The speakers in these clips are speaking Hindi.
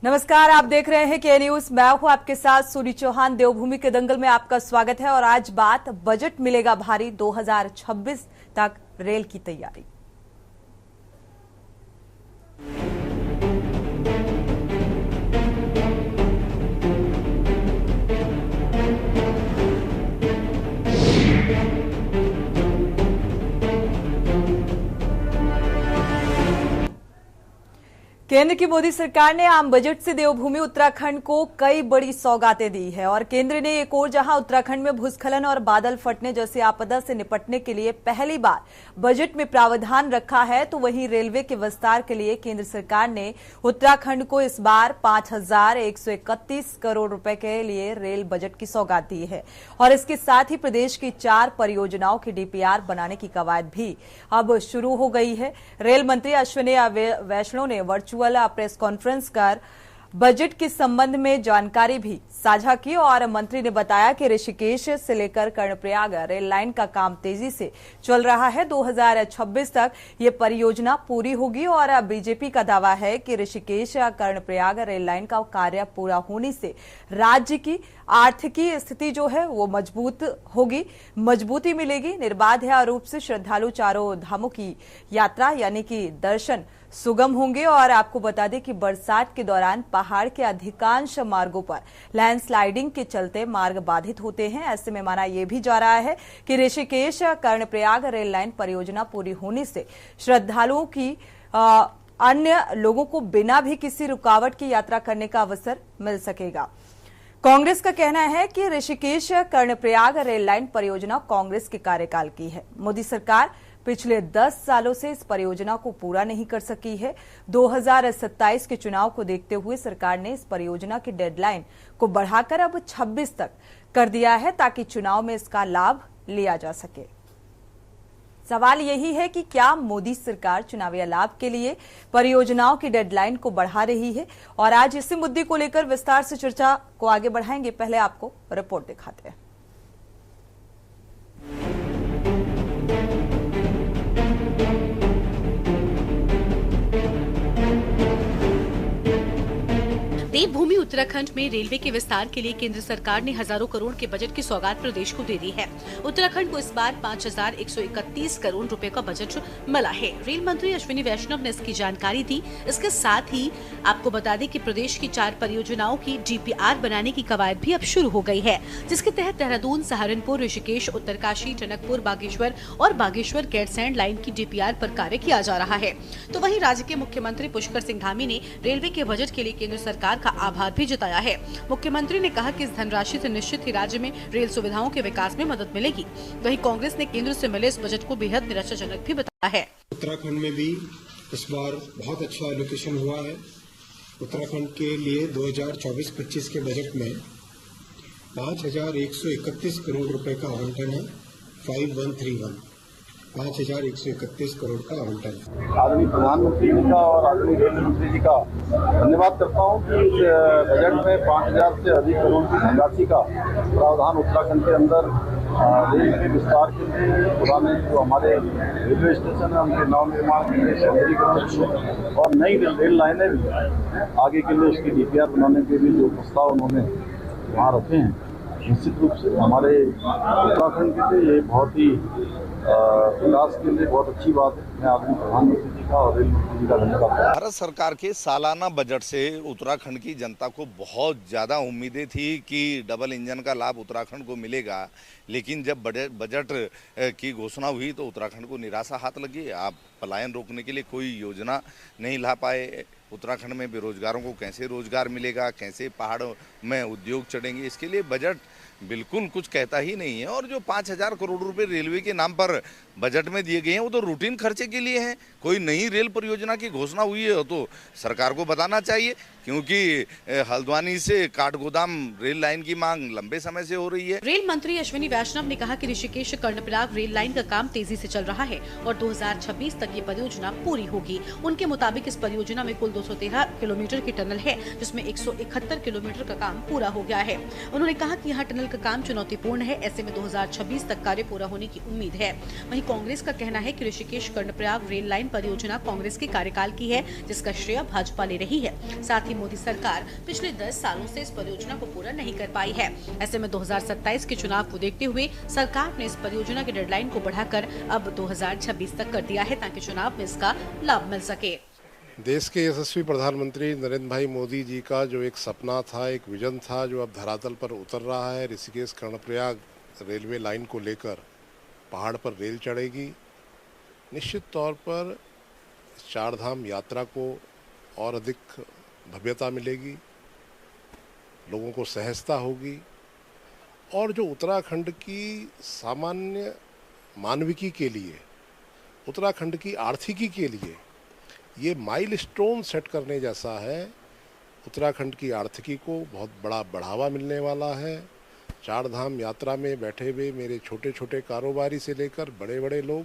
नमस्कार, आप देख रहे हैं के न्यूज। मैं हूं आपके साथ सूरी चौहान। देवभूमि के दंगल में आपका स्वागत है और आज बात बजट मिलेगा भारी 2026 तक रेल की तैयारी। केंद्र की मोदी सरकार ने आम बजट से देवभूमि उत्तराखंड को कई बड़ी सौगातें दी है और केंद्र ने एक और जहां उत्तराखंड में भूस्खलन और बादल फटने जैसी आपदा से निपटने के लिए पहली बार बजट में प्रावधान रखा है, तो वहीं रेलवे के विस्तार के लिए केंद्र सरकार ने उत्तराखंड को इस बार 5,131 करोड़ रुपए के लिए रेल बजट की सौगात दी है और इसके साथ ही प्रदेश की 4 परियोजनाओं की डीपीआर बनाने की कवायद भी अब शुरू हो गई है। रेल मंत्री अश्विनी वैष्णव ने वर्चुअल प्रेस कॉन्फ्रेंस कर बजट के संबंध में जानकारी भी साझा की और मंत्री ने बताया कि ऋषिकेश से लेकर कर्णप्रयाग रेल लाइन का काम तेजी से चल रहा है। 2026 तक ये परियोजना पूरी होगी और बीजेपी का दावा है कि ऋषिकेश कर्णप्रयाग रेल लाइन का कार्य पूरा होने से राज्य की आर्थिकी स्थिति जो है वो मजबूत होगी, मजबूती मिलेगी, निर्बाध रूप से श्रद्धालु चारों धामों की यात्रा यानी कि दर्शन सुगम होंगे। और आपको बता दें कि बरसात के दौरान पहाड़ के अधिकांश मार्गों पर लैंडस्लाइडिंग के चलते मार्ग बाधित होते हैं। ऐसे में माना यह भी जा रहा है कि ऋषिकेश कर्णप्रयाग रेल लाइन परियोजना पूरी होने से श्रद्धालुओं की अन्य लोगों को बिना भी किसी रुकावट की यात्रा करने का अवसर मिल सकेगा। कांग्रेस का कहना है कि ऋषिकेश कर्णप्रयाग रेल लाइन परियोजना कांग्रेस के कार्यकाल की है। मोदी सरकार पिछले 10 सालों से इस परियोजना को पूरा नहीं कर सकी है। 2027 के चुनाव को देखते हुए सरकार ने इस परियोजना की डेडलाइन को बढ़ाकर अब 26 तक कर दिया है ताकि चुनाव में इसका लाभ लिया जा सके। सवाल यही है कि क्या मोदी सरकार चुनावी लाभ के लिए परियोजनाओं की डेडलाइन को बढ़ा रही है? और आज इसी मुद्दे को लेकर विस्तार से चर्चा को आगे बढ़ाएंगे। पहले आपको रिपोर्ट दिखाते हैं। देवभूमि उत्तराखंड में रेलवे के विस्तार के लिए केंद्र सरकार ने हजारों करोड़ के बजट की सौगात प्रदेश को दे दी है। उत्तराखंड को इस बार 5,131 करोड़ रुपए का बजट मिला है। रेल मंत्री अश्विनी वैष्णव ने इसकी जानकारी दी। इसके साथ ही आपको बता दें कि प्रदेश की 4 परियोजनाओं की डीपीआर बनाने की कवायद भी अब शुरू हो गई है, जिसके तहत देहरादून, सहारनपुर, ऋषिकेश, उत्तरकाशी, टनकपुर, बागेश्वर और बागेश्वर गैरसैंण लाइन की डीपीआर पर कार्य किया जा रहा है। तो वहीं राज्य के मुख्यमंत्री पुष्कर सिंह धामी ने रेलवे के बजट के लिए केंद्र सरकार का आभार भी जताया है। मुख्यमंत्री ने कहा कि इस धनराशि से निश्चित ही राज्य में रेल सुविधाओं के विकास में मदद मिलेगी। वहीं कांग्रेस ने केंद्र से मिले इस बजट को बेहद निराशाजनक भी बताया है। उत्तराखंड में भी इस बार बहुत अच्छा एलोकेशन हुआ है। उत्तराखंड के लिए 2024-25 के बजट में 5,131 करोड़ रुपए का आवंटन है। 5,131 करोड़ का आवंटन। आदरणीय प्रधानमंत्री जी का और आदरणीय रेल मंत्री जी का धन्यवाद करता हूं कि इस बजट में 5,000 से अधिक करोड़ की धनराशि का प्रावधान उत्तराखंड के अंदर रेल के विस्तार के लिए, पुराने जो हमारे रेलवे स्टेशन है उनके नवनिर्माण के लिए, सौंदर्यीकरण और नई रेल लाइनें भी आगे के लिए उसकी डीपीआर बनाने के लिए जो प्रस्ताव उन्होंने वहाँ रखे हैं, निश्चित रूप से हमारे उत्तराखंड के लिए ये बहुत ही विकास के लिए बहुत अच्छी बात है। मैं आदरणीय प्रधानमंत्री जी का और रेल मंत्री जी का धन्यवाद। भारत सरकार के सालाना बजट से उत्तराखंड की जनता को बहुत ज़्यादा उम्मीदें थी कि डबल इंजन का लाभ उत्तराखंड को मिलेगा, लेकिन जब बजट की घोषणा हुई तो उत्तराखंड को निराशा हाथ लगी। आप पलायन रोकने के लिए कोई योजना नहीं ला पाए। उत्तराखंड में बेरोजगारों को कैसे रोजगार मिलेगा, कैसे पहाड़ों में उद्योग चढ़ेंगे, इसके लिए बजट बिल्कुल कुछ कहता ही नहीं है। और जो 5,000 करोड़ रुपए रेलवे के नाम पर बजट में दिए गए हैं वो तो रूटीन खर्चे के लिए हैं। कोई नई रेल परियोजना की घोषणा हुई है तो सरकार को बताना चाहिए, क्योंकि हल्द्वानी से काठगोदाम रेल लाइन की मांग लंबे समय से हो रही है। रेल मंत्री अश्विनी वैष्णव ने कहा कि ऋषिकेश कर्णप्रयाग रेल लाइन का काम तेजी से चल रहा है और 2026 तक ये परियोजना पूरी होगी। उनके मुताबिक इस परियोजना में कुल 213 किलोमीटर की टनल है, जिसमें 171 किलोमीटर का काम पूरा हो गया है। उन्होंने कहा कि यहाँ टनल का काम चुनौतीपूर्ण है। ऐसे में 2026 तक कार्य पूरा होने की उम्मीद है। वहीं कांग्रेस का कहना है कि ऋषिकेश कर्णप्रयाग रेल लाइन परियोजना कांग्रेस के कार्यकाल की है, जिसका श्रेय भाजपा ले रही है। साथ ही मोदी सरकार पिछले 10 सालों से इस परियोजना को पूरा नहीं कर पाई है। ऐसे में 2027 के चुनाव को देखते हुए सरकार ने इस परियोजना की डेडलाइन को बढ़ाकर अब 2026 तक कर दिया है, ताकि चुनाव में इसका लाभ मिल सके। देश के यशस्वी प्रधानमंत्री नरेंद्र भाई मोदी जी का जो एक सपना था, एक विजन था, जो अब धरातल पर उतर रहा है। ऋषिकेश कर्णप्रयाग रेलवे लाइन को लेकर पहाड़ पर रेल चढ़ेगी। निश्चित तौर पर चारधाम यात्रा को और अधिक भव्यता मिलेगी, लोगों को सहजता होगी और जो उत्तराखंड की सामान्य मानविकी के लिए, उत्तराखंड की आर्थिकी के लिए ये माइलस्टोन सेट करने जैसा है। उत्तराखंड की आर्थिकी को बहुत बड़ा बढ़ावा मिलने वाला है। चारधाम यात्रा में बैठे हुए मेरे छोटे छोटे कारोबारी से लेकर बड़े बड़े लोग,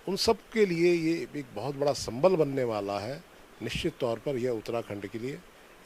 उन सब के लिए ये एक बहुत बड़ा संबल बनने वाला है। निश्चित तौर पर यह उत्तराखंड के लिए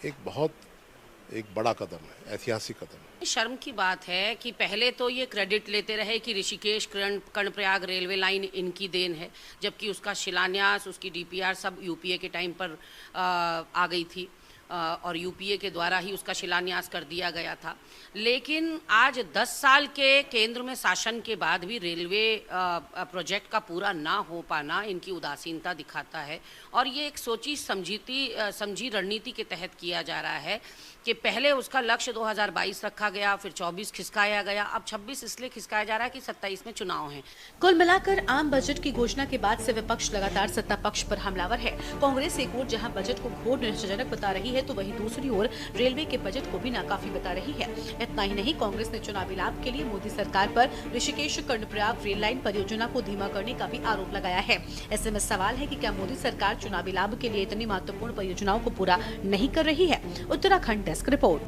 एक बड़ा कदम है, ऐतिहासिक कदम है। शर्म की बात है कि पहले तो ये क्रेडिट लेते रहे कि ऋषिकेश कर्णप्रयाग रेलवे लाइन इनकी देन है, जबकि उसका शिलान्यास, उसकी डीपीआर सब यूपीए के टाइम पर आ गई थी और यूपीए के द्वारा ही उसका शिलान्यास कर दिया गया था। लेकिन आज 10 साल के केंद्र में शासन के बाद भी रेलवे प्रोजेक्ट का पूरा ना हो पाना इनकी उदासीनता दिखाता है और ये एक सोची समझी रणनीति के तहत किया जा रहा है कि पहले उसका लक्ष्य 2022 रखा गया, फिर 24 खिसकाया गया, अब 26 इसलिए खिसकाया जा रहा है कि 27 में चुनाव हैं। कुल मिलाकर आम बजट की घोषणा के बाद से विपक्ष लगातार सत्ता पक्ष पर हमलावर है। कांग्रेस एक ओर जहां बजट को घोर निराशाजनक बता रही है, तो वहीं दूसरी ओर रेलवे के बजट को भी नाकाफी बता रही है। इतना ही नहीं, कांग्रेस ने चुनावी लाभ के लिए मोदी सरकार पर ऋषिकेश कर्णप्रयाग रेल लाइन परियोजना को धीमा करने का भी आरोप लगाया है। ऐसे में सवाल है कि क्या मोदी सरकार चुनावी लाभ के लिए इतनी महत्वपूर्ण परियोजनाओं को पूरा नहीं कर रही है। Uttarakhand desk report.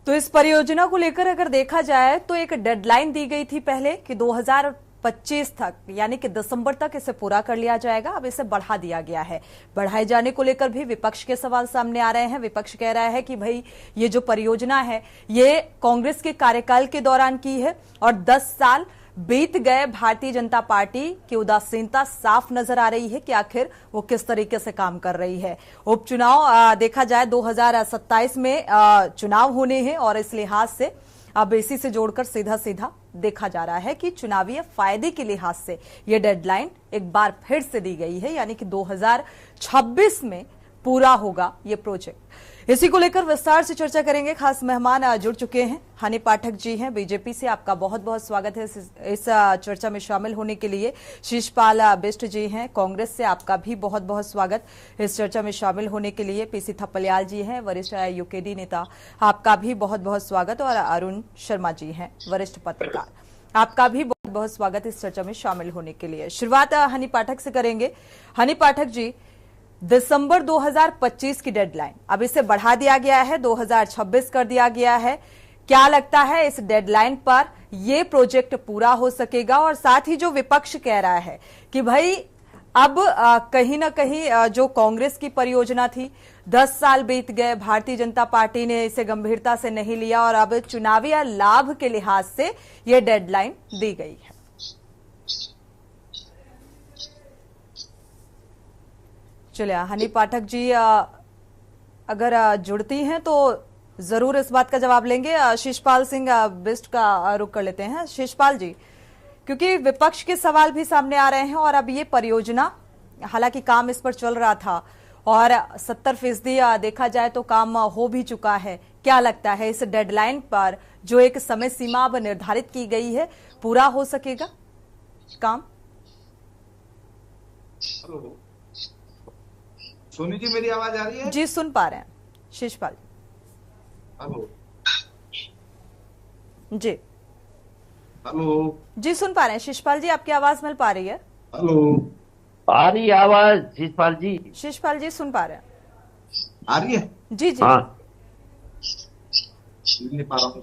तो इस परियोजना को लेकर अगर देखा जाए तो एक डेडलाइन दी गई थी पहले कि 2025 तक, यानी कि दिसंबर तक इसे पूरा कर लिया जाएगा। अब इसे बढ़ा दिया गया है। बढ़ाए जाने को लेकर भी विपक्ष के सवाल सामने आ रहे हैं। विपक्ष कह रहा है कि भाई ये जो परियोजना है ये कांग्रेस के कार्यकाल के दौरान की है और 10 साल बीत गए। भारतीय जनता पार्टी की उदासीनता साफ नजर आ रही है कि आखिर वो किस तरीके से काम कर रही है। उपचुनाव देखा जाए 2027 में चुनाव होने हैं और इस लिहाज से अब इसी से जोड़कर सीधा सीधा देखा जा रहा है कि चुनावी फायदे के लिहाज से ये डेडलाइन एक बार फिर से दी गई है, यानी कि 2026 में पूरा होगा ये प्रोजेक्ट। इसी को लेकर विस्तार से चर्चा करेंगे। खास मेहमान जुड़ चुके हैं, हनी पाठक जी हैं बीजेपी से। आपका बहुत बहुत स्वागत है इस चर्चा में शामिल होने के लिए। शिषपाल बिष्ट जी हैं कांग्रेस से, आपका भी बहुत बहुत स्वागत इस चर्चा में शामिल होने के लिए। पीसी थपलियाल जी हैं वरिष्ठ यूकेडी नेता, आपका भी बहुत बहुत स्वागत। और अरुण शर्मा जी हैं वरिष्ठ पत्रकार, आपका भी बहुत बहुत स्वागत इस चर्चा में शामिल होने के लिए। शुरुआत हनी पाठक से करेंगे। हनी पाठक जी, दिसंबर 2025 की डेडलाइन अब इसे बढ़ा दिया गया है, 2026 कर दिया गया है। क्या लगता है इस डेडलाइन पर यह प्रोजेक्ट पूरा हो सकेगा? और साथ ही जो विपक्ष कह रहा है कि भाई अब कहीं ना कहीं जो कांग्रेस की परियोजना थी, 10 साल बीत गए, भारतीय जनता पार्टी ने इसे गंभीरता से नहीं लिया और अब चुनावी लाभ के लिहाज से यह डेडलाइन दी गई है। चलिए हनी पाठक जी अगर जुड़ती हैं तो जरूर इस बात का जवाब लेंगे। शिषपाल सिंह बिष्ट का रुख कर लेते हैं। शिषपाल जी, क्योंकि विपक्ष के सवाल भी सामने आ रहे हैं और अब ये परियोजना, हालांकि काम इस पर चल रहा था और 70% देखा जाए तो काम हो भी चुका है। क्या लगता है इस डेडलाइन पर जो एक समय सीमा अब निर्धारित की गई है, पूरा हो सकेगा काम? हेलो सोनी जी, मेरी आवाज आ रही है? जी सुन पा रहे हैं शिषपाल। हेलो जी हेलो जी सुन पा रहे हैं शिषपाल जी, आपकी आवाज मिल पा रही है? हेलो आ रही आवाज शिषपाल जी? शिषपाल जी सुन पा रहे हैं? आ रही है? जी जी हाँ सुन नहीं पा रहा हूँ।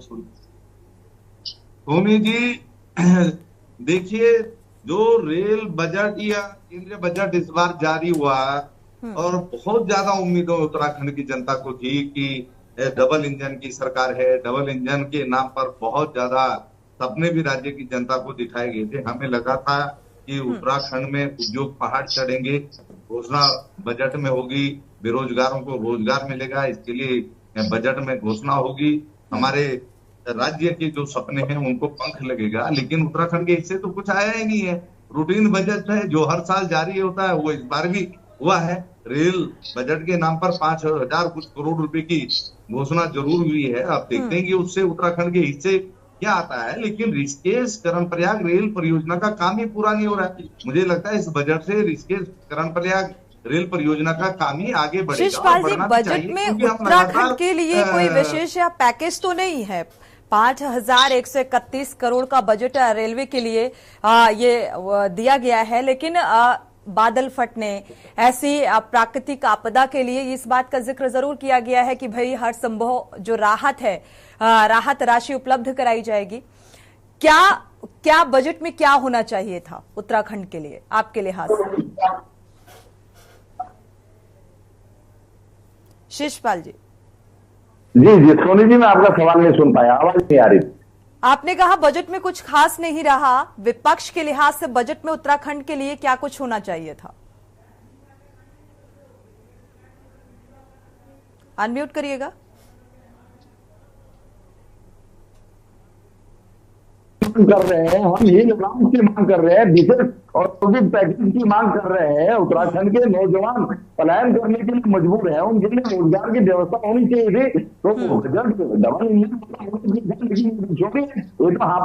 सोनी जी देखिए, जो रेल बजट या केंद्रीय बजट इस बार जारी हुआ और बहुत ज्यादा उम्मीदें उत्तराखंड की जनता को थी कि डबल इंजन की सरकार है। डबल इंजन के नाम पर बहुत ज्यादा सपने भी राज्य की जनता को दिखाए गए थे। हमें लगा था कि उत्तराखंड में उद्योग पहाड़ चढ़ेंगे, घोषणा बजट में होगी, बेरोजगारों को रोजगार मिलेगा, इसके लिए बजट में घोषणा होगी, हमारे राज्य के जो सपने हैं उनको पंख लगेगा। लेकिन उत्तराखंड के हिस्से तो कुछ आया ही नहीं है। रूटीन बजट है जो हर साल जारी होता है, वो इस बार भी हुआ है। रेल बजट के नाम पर 5,000 कुछ करोड़ रुपए की घोषणा जरूर हुई है। आप देखते हैं कि उससे उत्तराखंड के हिस्से क्या आता है, लेकिन ऋषिकेश कर्णप्रयाग रेल परियोजना का काम ही पूरा नहीं हो रहा है। मुझे लगता है इस बजट से ऋषिकेश कर्णप्रयाग रेल परियोजना का काम ही आगे बढ़ेगा। शिषपाल जी, बजट में उत्तराखंड के लिए कोई विशेष या पैकेज तो नहीं है। 5,131 करोड़ का बजट रेलवे के लिए ये दिया गया है, लेकिन बादल फटने ऐसी प्राकृतिक आपदा के लिए इस बात का जिक्र जरूर किया गया है कि भाई हर संभव जो राहत है, राहत राशि उपलब्ध कराई जाएगी। क्या बजट में क्या होना चाहिए था उत्तराखंड के लिए आपके लिहाज से? शिषपाल जी। जी सोनी जी, मैं आपका सवाल नहीं सुन पाया, आवाज नहीं आ रही। आपने कहा बजट में कुछ खास नहीं रहा, विपक्ष के लिहाज से बजट में उत्तराखंड के लिए क्या कुछ होना चाहिए था? अनम्यूट करिएगा। कर रहे हैं हम, ये निजाम की मांग कर रहे हैं, विशेष औद्योगिक पैकेज की मांग कर रहे हैं। उत्तराखंड के नौजवान पलायन करने के लिए मजबूर है, उनके लिए रोजगार की व्यवस्था होनी चाहिए थी। तो बजट डबल इंजन ये तो आप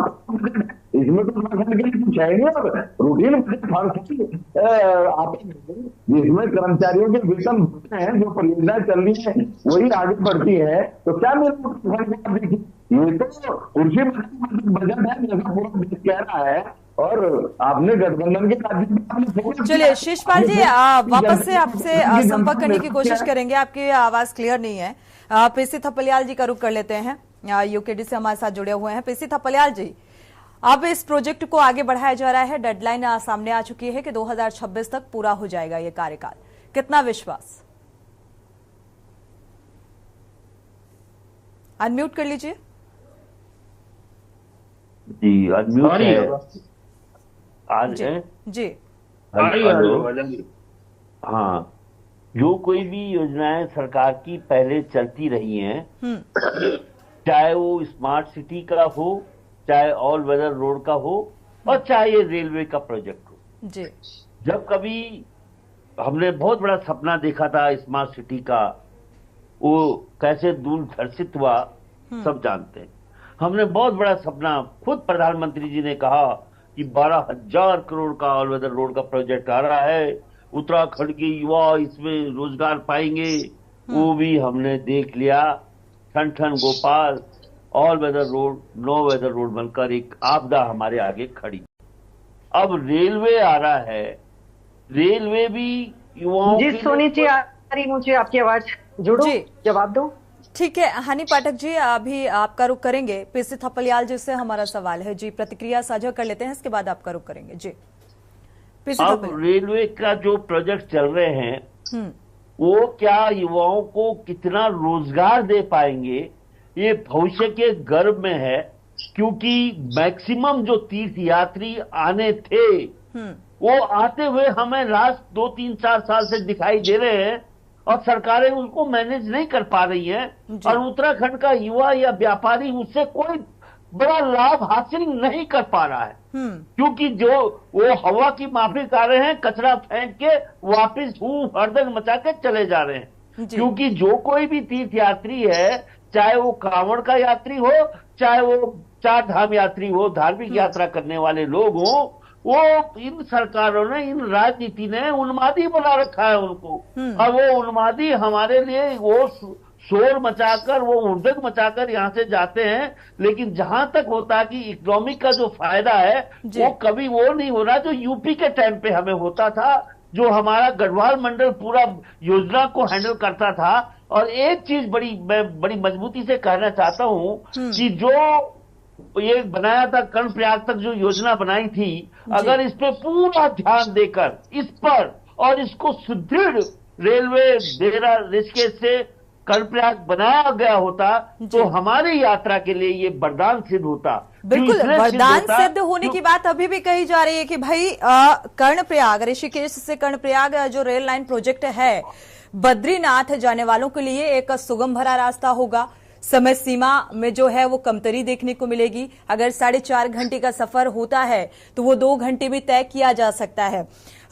इसमें तो उत्तराखंड के लिए कुछ है नहीं। और रूटीन जिसमें कर्मचारियों के वेतन होते हैं, जो परियोजनाएं चल रही है वही आगे बढ़ती है, तो क्या मेरे ये तो कुर्सी बजट है जैसा पूरा देश कह रहा है। और आपने गठबंधन के राज्य। चलिए शिषपाल जी, वापस से आपसे संपर्क करने की कोशिश करेंगे, आपकी आवाज क्लियर नहीं है। पीसी थपलियाल जी का रुख कर लेते हैं, यूकेडी से हमारे साथ जुड़े हुए हैं। पीसी थपलियाल जी, अब इस प्रोजेक्ट को आगे बढ़ाया जा रहा है, डेडलाइन सामने आ चुकी है कि 2026 तक पूरा हो जाएगा ये कार्यकाल, कितना विश्वास? अनम्यूट कर लीजिए। जी अनम्यूट है आज जी। हाँ, जो कोई भी योजनाएं सरकार की पहले चलती रही हैं, चाहे वो स्मार्ट सिटी का हो, चाहे ऑल वेदर रोड का हो, और चाहे ये रेलवे का प्रोजेक्ट हो जी। जब कभी हमने बहुत बड़ा सपना देखा था स्मार्ट सिटी का, वो कैसे दूरदर्शित हुआ सब जानते हैं। हमने बहुत बड़ा सपना, खुद प्रधानमंत्री जी ने कहा कि 12,000 करोड़ का ऑल वेदर रोड का प्रोजेक्ट आ रहा है, उत्तराखंड के युवा इसमें रोजगार पाएंगे। वो भी हमने देख लिया। ठन ठन गोपाल all weather road, no weather road बनकर एक आपदा हमारे आगे खड़ी। अब रेलवे आ रहा है, रेलवे भी युवाओं जी। सोनी जी आ रही मुझे आपकी आवाज, जुड़ो जी, जवाब दो। ठीक है हनी पाठक जी, अभी आपका रुख करेंगे। पीसी थपलियाल जी से हमारा सवाल है जी, प्रतिक्रिया साझा कर लेते हैं, इसके बाद आपका रुख करेंगे जी। अब रेलवे का जो प्रोजेक्ट चल रहे हैं वो क्या युवाओं को कितना रोजगार दे पाएंगे, ये भविष्य के गर्भ में है। क्योंकि मैक्सिमम जो तीर्थ यात्री आने थे वो आते हुए हमें लास्ट 2, 3, 4 साल से दिखाई दे रहे हैं, और सरकारें उनको मैनेज नहीं कर पा रही हैं। और उत्तराखंड का युवा या व्यापारी उससे कोई बड़ा लाभ हासिल नहीं कर पा रहा है, क्योंकि जो वो हवा की माफिक आ रहे हैं, कचरा फेंक के वापिस हड़दंग मचा के चले जा रहे हैं। क्योंकि जो कोई भी तीर्थ यात्री है, चाहे वो कांवड़ का यात्री हो, चाहे वो 4 धाम यात्री हो, धार्मिक यात्रा करने वाले लोग हो, वो इन सरकारों ने, इन राजनीति ने उन्मादी बना रखा है उनको। और वो उन्मादी हमारे लिए वो शोर मचाकर, वो हुड़दंग मचाकर यहाँ से जाते हैं। लेकिन जहां तक होता है कि इकोनॉमिक का जो फायदा है वो कभी वो नहीं हो रहा जो यूपी के टाइम पे हमें होता था, जो हमारा गढ़वाल मंडल पूरा योजना को हैंडल करता था। और एक चीज मैं बड़ी मजबूती से कहना चाहता हूं कि जो ये बनाया था कर्णप्रयाग तक जो योजना बनाई थी, अगर इस पे पूरा ध्यान देकर इस पर और इसको सुदृढ़ रेलवे देहरा ऋषिकेश से कर्णप्रयाग बनाया गया होता तो हमारी यात्रा के लिए ये वरदान सिद्ध होता। बिल्कुल, वरदान सिद्ध होने की बात अभी भी कही जा रही है कि भाई कर्णप्रयाग, ऋषिकेश से कर्णप्रयाग जो रेल लाइन प्रोजेक्ट है, बद्रीनाथ जाने वालों के लिए एक सुगम भरा रास्ता होगा। समय सीमा में जो है वो कमतरी देखने को मिलेगी। अगर 4.5 घंटे का सफर होता है तो वो 2 घंटे में तय किया जा सकता है।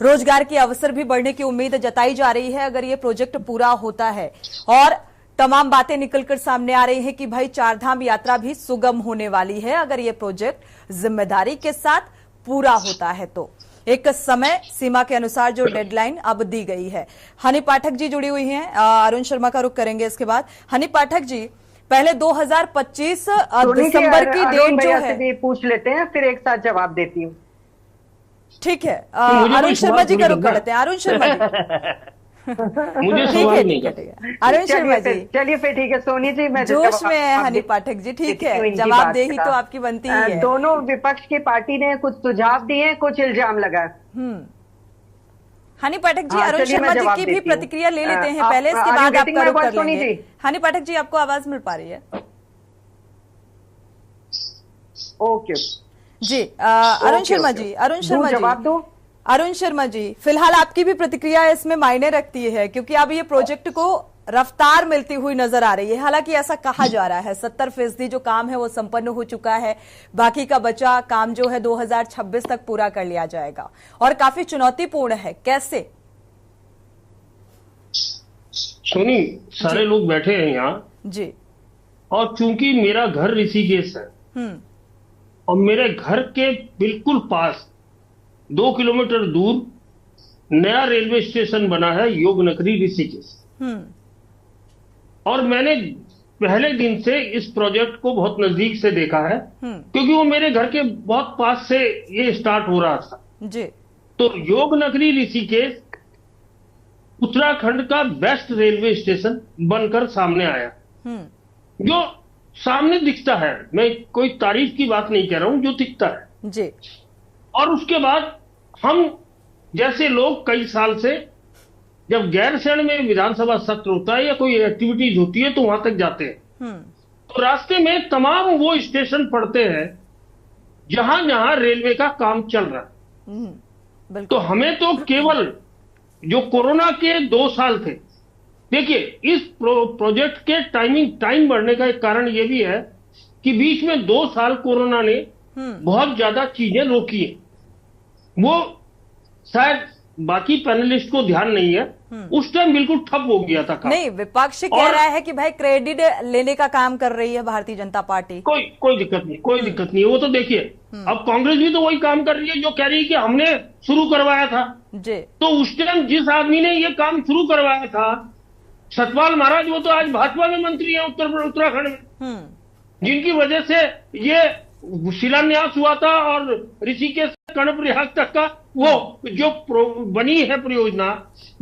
रोजगार के अवसर भी बढ़ने की उम्मीद जताई जा रही है अगर ये प्रोजेक्ट पूरा होता है। और तमाम बातें निकलकर सामने आ रही हैं कि भाई चारधाम यात्रा भी सुगम होने वाली है अगर ये प्रोजेक्ट जिम्मेदारी के साथ पूरा होता है तो। एक समय सीमा के अनुसार जो डेडलाइन अब दी गई है। हनी पाठक जी जुड़ी हुई हैं, अरुण शर्मा का रुख करेंगे इसके बाद। हनी पाठक जी, पहले 2025 दिसंबर की डेट जो है, पूछ लेते हैं फिर एक साथ जवाब देती हूँ। ठीक है, अरुण शर्मा जी का रुख कर लेते हैं। अरुण शर्मा जी मुझे सवाल नहीं करते। अरुण शर्मा जी, चलिए फिर ठीक है। सोनी जी, मैं जोश में है हनी पाठक जी, ठीक है, जवाब दे ही तो आपकी बनती ही है। दोनों विपक्ष की पार्टी ने कुछ सुझाव दिए, कुछ इल्जाम लगाए। हनी पाठक जी, अरुण शर्मा जी की भी प्रतिक्रिया ले लेते हैं पहले, इसके बाद आपका रुख कर लेंगे। हनी पाठक जी, आपको आवाज मिल पा रही है? ओके जी, अरुण शर्मा जी, जवाब दो। अरुण शर्मा जी, फिलहाल आपकी भी प्रतिक्रिया इसमें मायने रखती है क्योंकि अब ये प्रोजेक्ट को रफ्तार मिलती हुई नजर आ रही है। हालांकि ऐसा कहा जा रहा है 70% जो काम है वो संपन्न हो चुका है, बाकी का बचा काम जो है 2026 तक पूरा कर लिया जाएगा और काफी चुनौतीपूर्ण है। कैसे? सोनी, सारे लोग बैठे हैं यहाँ जी, और चूंकि मेरा घर ऋषिकेश है और मेरे घर के बिल्कुल पास 2 किलोमीटर दूर नया रेलवे स्टेशन बना है, योगनगरी ऋषिकेश। और मैंने पहले दिन से इस प्रोजेक्ट को बहुत नजदीक से देखा है क्योंकि वो मेरे घर के बहुत पास से ये स्टार्ट हो रहा था जी। तो योगनगरी ऋषिकेश उत्तराखंड का बेस्ट रेलवे स्टेशन बनकर सामने आया। जो सामने दिखता है, मैं कोई तारीफ की बात नहीं कह रहा हूं, जो दिखता है जी। और उसके बाद हम जैसे लोग कई साल से जब गैरसैंण में विधानसभा सत्र होता है या कोई एक्टिविटीज होती है तो वहां तक जाते हैं तो रास्ते में तमाम वो स्टेशन पड़ते हैं जहां जहां रेलवे का काम चल रहा है। तो हमें तो केवल जो कोरोना के 2 साल थे, देखिए इस प्रोजेक्ट के टाइम बढ़ने का एक कारण ये भी है कि बीच में 2 साल कोरोना ने बहुत ज्यादा चीजें रोकी है। वो शायद बाकी पैनलिस्ट को ध्यान नहीं है, उस टाइम बिल्कुल ठप हो गया था काम। नहीं, विपक्ष कह रहा है कि भाई क्रेडिट लेने का काम कर रही है भारतीय जनता पार्टी। कोई दिक्कत नहीं, कोई दिक्कत नहीं है। वो तो देखिए अब कांग्रेस भी तो वही काम कर रही है जो कह रही है कि हमने शुरू करवाया था जी। तो उस टाइम जिस आदमी ने ये काम शुरू करवाया था सतपाल महाराज, वो तो आज भाजपा में मंत्री है उत्तराखंड में, जिनकी वजह से ये शिलान्यास हुआ था और ऋषिकेश कर्णप्रयाग तक का वो जो बनी है परियोजना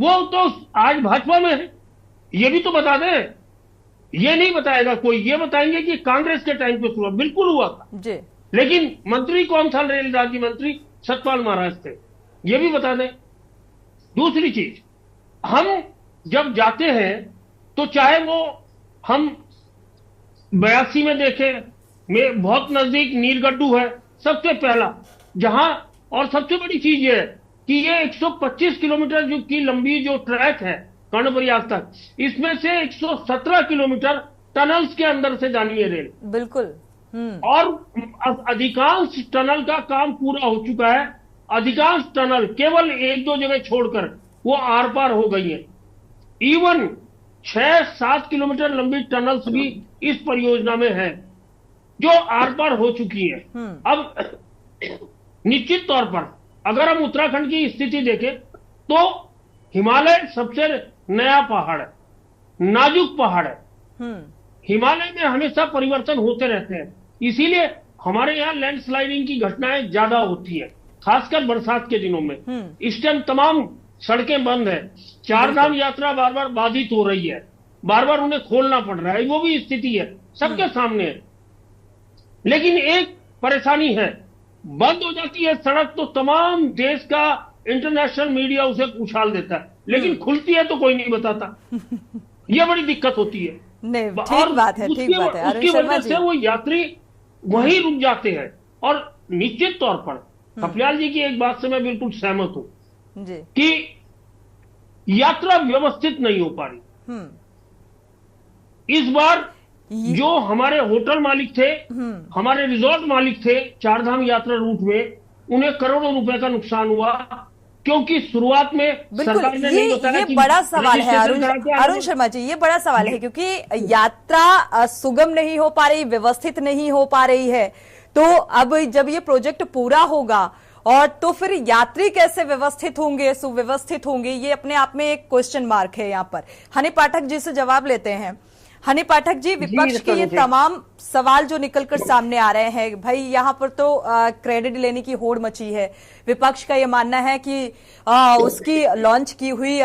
वो तो आज भाजपा में है। ये भी तो बता दें, ये नहीं बताएगा कोई, ये बताएंगे कि कांग्रेस के टाइम पे शुरू बिल्कुल हुआ था जी। लेकिन मंत्री कौन था? रेल राज्य मंत्री सतपाल महाराज थे, ये भी बता दें। दूसरी चीज, हम जब जाते हैं तो चाहे वो हम 82 में देखें, में बहुत नजदीक नीलगड्डू है सबसे पहला जहां, और सबसे बड़ी चीज ये है कि ये 125 किलोमीटर जो की लंबी जो ट्रैक है कर्णप्रयाग तक, इसमें से 117 किलोमीटर टनल्स के अंदर से जानी है रेल। बिल्कुल। और अधिकांश टनल का काम पूरा हो चुका है। अधिकांश टनल केवल 1-2 जगह छोड़कर वो आर पार हो गई है। इवन 6-7 किलोमीटर लंबी टनल्स भी इस परियोजना में है जो आर पार हो चुकी है। अब निश्चित तौर पर अगर हम उत्तराखंड की स्थिति देखें तो हिमालय सबसे नया पहाड़ है, नाजुक पहाड़ है। हिमालय में हमेशा परिवर्तन होते रहते हैं, इसीलिए हमारे यहाँ लैंडस्लाइडिंग की घटनाएं ज्यादा होती है, खासकर बरसात के दिनों में। इस टाइम तमाम सड़कें बंद है, चारधाम यात्रा बार बार बाधित हो रही है, बार बार उन्हें खोलना पड़ रहा है, वो भी स्थिति है सबके सामने है। लेकिन एक परेशानी है, बंद हो जाती है सड़क तो तमाम देश का इंटरनेशनल मीडिया उसे उछाल देता है, लेकिन खुलती है तो कोई नहीं बताता। ये बड़ी दिक्कत होती है। नहीं, ठीक बात है, ठीक बात है। उसकी वजह से वो यात्री वहीं रुक जाते हैं। और निश्चित तौर पर कपियाल जी की एक बात से मैं बिल्कुल सहमत हूं कि यात्रा व्यवस्थित नहीं हो पा रही। इस बार जो हमारे होटल मालिक थे, हमारे रिजॉर्ट मालिक थे चारधाम यात्रा रूट में, उन्हें करोड़ों रुपए का नुकसान हुआ, क्योंकि शुरुआत में सरकार ने नहीं बताया। ये बड़ा सवाल है अरुण शर्मा जी, ये बड़ा सवाल है क्योंकि यात्रा सुगम नहीं हो पा रही, व्यवस्थित नहीं हो पा रही है। तो अब जब ये प्रोजेक्ट पूरा होगा और तो फिर यात्री कैसे व्यवस्थित होंगे, सुव्यवस्थित होंगे, ये अपने आप में एक क्वेश्चन मार्क है। यहाँ पर हनी पाठक जी से जवाब लेते हैं। हनी पाठक जी, विपक्ष के ये तमाम सवाल जो निकलकर सामने आ रहे हैं, भाई यहाँ पर तो क्रेडिट लेने की होड़ मची है। विपक्ष का ये मानना है कि उसकी लॉन्च की हुई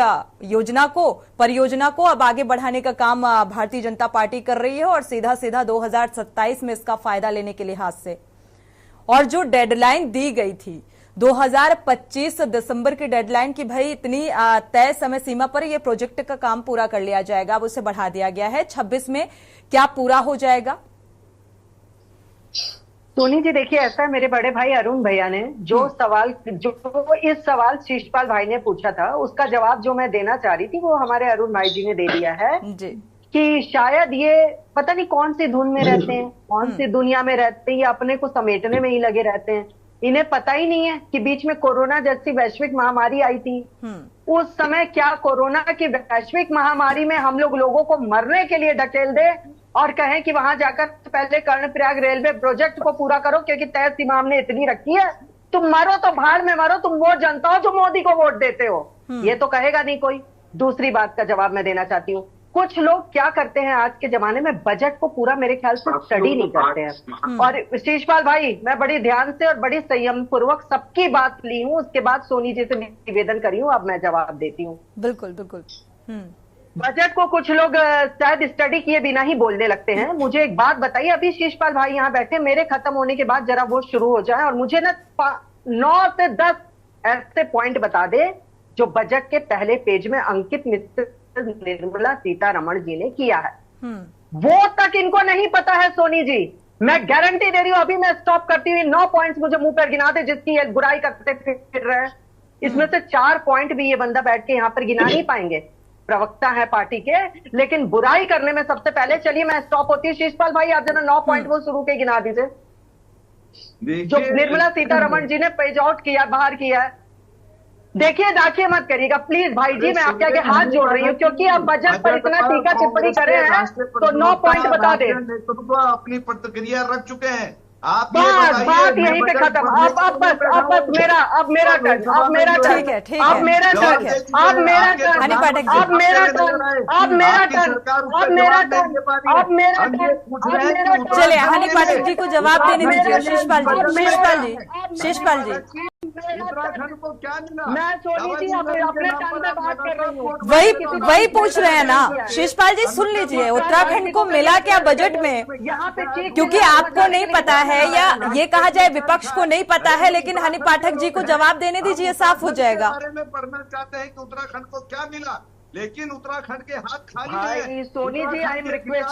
परियोजना को अब आगे बढ़ाने का काम भारतीय जनता पार्टी कर रही है और सीधा सीधा 2027 में इसका फायदा लेने के लिहाज से। और जो डेडलाइन दी गई थी 2025 दिसंबर की डेडलाइन की, भाई इतनी तय समय सीमा पर ये प्रोजेक्ट का काम पूरा कर लिया जाएगा, अब उसे बढ़ा दिया गया है 26 में। क्या पूरा हो जाएगा? सोनी जी, देखिए ऐसा है, मेरे बड़े भाई अरुण भैया ने जो इस सवाल शिषपाल भाई ने पूछा था, उसका जवाब जो मैं देना चाह रही थी वो हमारे अरुण भाई जी ने दे दिया है कि शायद ये पता नहीं कौन सी धुन में रहते हैं, कौन सी दुनिया में रहते हैं, या अपने को समेटने में ही लगे रहते हैं। इन्हें पता ही नहीं है कि बीच में कोरोना जैसी वैश्विक महामारी आई थी। उस समय क्या कोरोना की वैश्विक महामारी में हम लोगों को मरने के लिए ढकेल दे और कहें कि वहां जाकर पहले कर्णप्रयाग रेलवे प्रोजेक्ट को पूरा करो क्योंकि तय सीमा हमने इतनी रखी है, तुम मरो तो भाड़ में मरो, तुम वो जनता हो जो मोदी को वोट देते हो। ये तो कहेगा नहीं कोई। दूसरी बात का जवाब मैं देना चाहती हूँ, कुछ लोग क्या करते हैं आज के जमाने में, बजट को पूरा मेरे ख्याल से स्टडी नहीं करते हैं। और शिषपाल भाई, मैं बड़ी ध्यान से और बड़ी संयम पूर्वक सबकी बात ली हूँ, उसके बाद सोनी जी से निवेदन करी हूँ, अब मैं जवाब देती हूँ। बिल्कुल बिल्कुल। बजट को कुछ लोग शायद स्टडी किए बिना ही बोलने लगते हैं। मुझे एक बात बताइए, अभी शिषपाल भाई यहाँ बैठे, मेरे खत्म होने के बाद जरा वो शुरू हो जाए और मुझे ना 9 से 10 ऐसे पॉइंट बता दे जो बजट के पहले पेज में अंकित मिस्टर निर्मला सीतारमण जी ने किया है। वो तक इनको नहीं पता है सोनी जी, मैं गारंटी दे रही हूं। अभी मैं स्टॉप करती हुई 9 पॉइंट्स मुझे मुंह पर गिना दे जिसकी ये बुराई करते फिर रहे हैं। इसमें से 4 पॉइंट भी ये बंदा बैठ के यहां पर गिना नहीं पाएंगे, प्रवक्ता है पार्टी के, लेकिन बुराई करने में सबसे पहले। चलिए मैं स्टॉप होती हूँ। शिषपाल भाई, आप जरा 9 पॉइंट वो शुरू के गिना दीजिए जो निर्मला सीतारमण जी ने पेज आउट किया, बाहर किया है। देखिए, दाखिए मत करिएगा प्लीज भाई जी, मैं आपके आगे हाथ जोड़ रही हूँ क्योंकि आप बजट पर इतना टीका टिप्पणी कर रहे हैं, तो 9 पॉइंट बता दें। अपनी प्रतिक्रिया रख चुके हैं आप। बात यहीं पे खत्म। अब बस मेरा टर्न। चलिए हनी पाठक जी को जवाब देने दीजिए। शिषपाल जी उत्तराखंड को क्या मिला? मैं सोनी जी अपने टर्न पे बात कर रही हूँ। वही पूछ रहे हैं ना शिषपाल जी, सुन लीजिए। उत्तराखंड को मिला क्या बजट में? क्योंकि आपको नहीं पता है, या ये कहा जाए विपक्ष को नहीं पता है, लेकिन हनी पाठक जी को जवाब देने दीजिए, साफ हो जाएगा। बारे में पढ़ना चाहते हैं कि उत्तराखंड को क्या मिला, लेकिन उत्तराखंड के हाथ खाली है। Soni ji, I am request.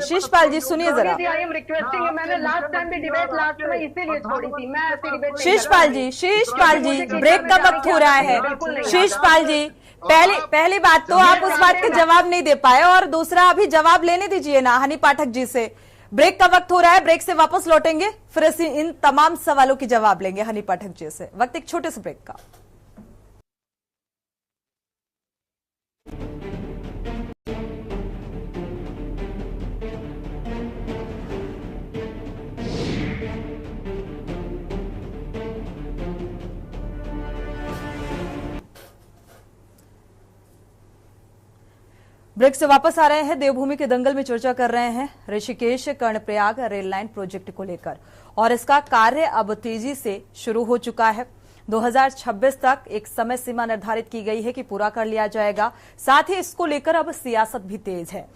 Shishpal जी सुनिए जरा। आई एम रिक्वेस्टिंग, मैंने लास्ट टाइम भी डिबेट लास्ट में इसीलिए छोड़ी थी, मैं ऐसी डिबेट। शिषपाल जी ब्रेक का वक्त हो रहा है। शिषपाल जी, पहली बात तो आप उस बात के जवाब नहीं दे पाए, और दूसरा अभी जवाब लेने दीजिए ना हनी पाठक जी से। ब्रेक का वक्त हो रहा है, ब्रेक से वापस लौटेंगे, फिर इन तमाम सवालों की जवाब लेंगे हनी पाठक जी से। वक्त एक छोटे से ब्रेक का। ब्रेक से वापस आ रहे हैं। देवभूमि के दंगल में चर्चा कर रहे हैं Rishikesh Karnaprayag rail line project को लेकर, और इसका कार्य अब तेजी से शुरू हो चुका है। 2026 तक एक समय सीमा निर्धारित की गई है कि पूरा कर लिया जाएगा। साथ ही इसको लेकर अब सियासत भी तेज है।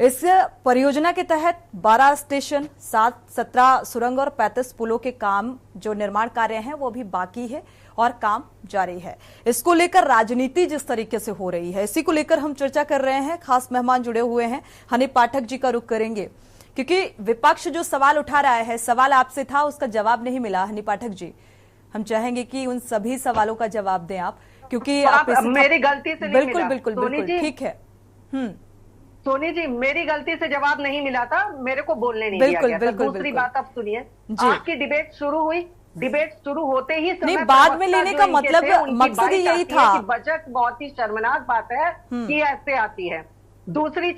इस परियोजना के तहत 12 स्टेशन, 17 सुरंग और 35 पुलों के काम जो निर्माण कार्य हैं वो भी बाकी है, और काम जारी है। इसको लेकर राजनीति जिस तरीके से हो रही है, इसी को लेकर हम चर्चा कर रहे हैं। खास मेहमान जुड़े हुए हैं, हनी पाठक जी का रुख करेंगे क्योंकि विपक्ष जो सवाल उठा रहा है, सवाल आपसे था, उसका जवाब नहीं मिला। हनी पाठक जी, हम चाहेंगे कि उन सभी सवालों का जवाब दें आप, क्योंकि आप मेरी गलती से नहीं बिल्कुल मिला। बिल्कुल बिल्कुल ठीक है। सोनी जी, मेरी गलती से जवाब नहीं मिला था, मेरे को बोलने नहीं दिया गया था। दूसरी बात आप सुनिए, आपकी डिबेट शुरू हुई, डिबेट शुरू होते ही नहीं, बाद में लेने का मतलब मकसद ही यही था। बजट बहुत ही शर्मनाक बात है कि ऐसे आती है। दूसरी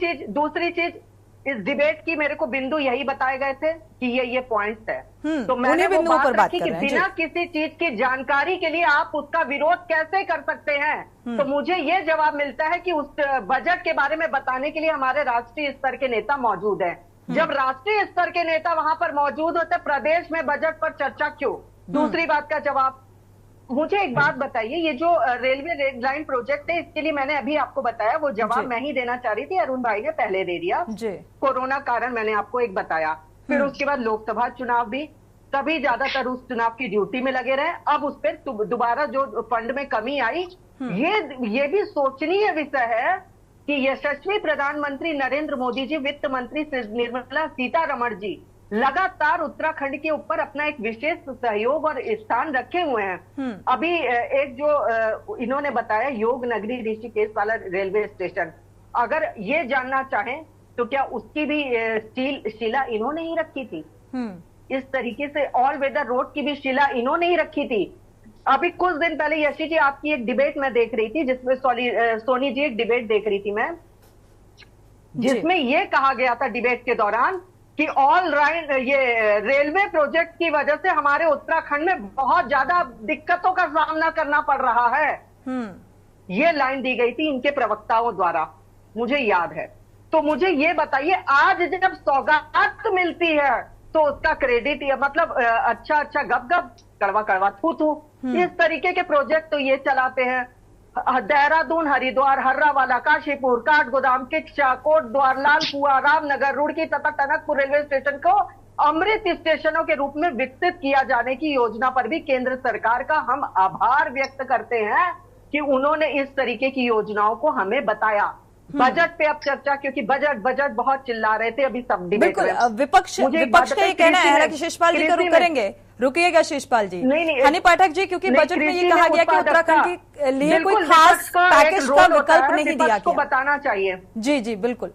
चीज इस डिबेट की मेरे को बिंदु यही बताए गए थे कि ये पॉइंट्स है, तो मैंने वो बात रखी कि बिना किसी चीज की जानकारी के लिए आप उसका विरोध कैसे कर सकते हैं। तो मुझे ये जवाब मिलता है कि उस बजट के बारे में बताने के लिए हमारे राष्ट्रीय स्तर के नेता मौजूद हैं। जब राष्ट्रीय स्तर के नेता वहां पर मौजूद होते, प्रदेश में बजट पर चर्चा क्यों? दूसरी बात का जवाब, मुझे एक बात बताइए, ये जो रेलवे रेड लाइन प्रोजेक्ट है, इसके लिए मैंने अभी आपको बताया, वो जवाब मैं ही देना चाह रही थी, अरुण भाई ने पहले दे दिया। कोरोना कारण मैंने आपको एक बताया। फिर उसके बाद लोकसभा चुनाव भी, तभी ज्यादातर उस चुनाव की ड्यूटी में लगे रहे। अब उस पर दोबारा जो फंड में कमी आई, ये भी सोचनीय विषय है कि यशस्वी प्रधानमंत्री नरेंद्र मोदी जी, वित्त मंत्री निर्मला सीतारमण जी लगातार उत्तराखंड के ऊपर अपना एक विशेष सहयोग और स्थान रखे हुए हैं। अभी एक जो इन्होंने बताया योग नगरी ऋषिकेश वाला रेलवे स्टेशन, अगर ये जानना चाहें तो क्या उसकी भी शिला इन्होंने ही रखी थी? इस तरीके से ऑल वेदर रोड की भी शिला इन्होंने ही रखी थी। अभी कुछ दिन पहले यशी जी आपकी एक डिबेट में देख रही थी, जिसमें सोनी जी एक डिबेट देख रही थी मैं, जिसमें ये कहा गया था डिबेट के दौरान कि ये रेलवे प्रोजेक्ट की वजह से हमारे उत्तराखंड में बहुत ज्यादा दिक्कतों का सामना करना पड़ रहा है। ये लाइन दी गई थी इनके प्रवक्ताओं द्वारा, मुझे याद है। तो मुझे ये बताइए, आज जब सौगात मिलती है तो उसका क्रेडिट, मतलब अच्छा गप गप, कड़वा कड़वा थू थू, इस तरीके के प्रोजेक्ट तो ये चलाते हैं। देहरादून, हरिद्वार, हर्रावाला, काशीपुर, काठगोदाम, किच्चा, कोटद्वार, लालकुआ, रामनगर, रुड़की तथा टनकपुर रेलवे स्टेशन को अमृत स्टेशनों के रूप में विकसित किया जाने की योजना पर भी केंद्र सरकार का हम आभार व्यक्त करते हैं कि उन्होंने इस तरीके की योजनाओं को हमें बताया। बजट पे अब चर्चा, क्योंकि बजट बहुत चिल्ला रहे थे अभी सब डिबेट में। विपक्ष का ये कहना है कि शिषपाल जी का रुख करेंगे, रुकिएगा शिषपाल जी। हनी पाठक जी, क्योंकि बजट में ये कहा गया कि उत्तराखंड के लिए कोई खास पैकेज का विकल्प नहीं दिया गया, को बताना चाहिए। जी बिल्कुल,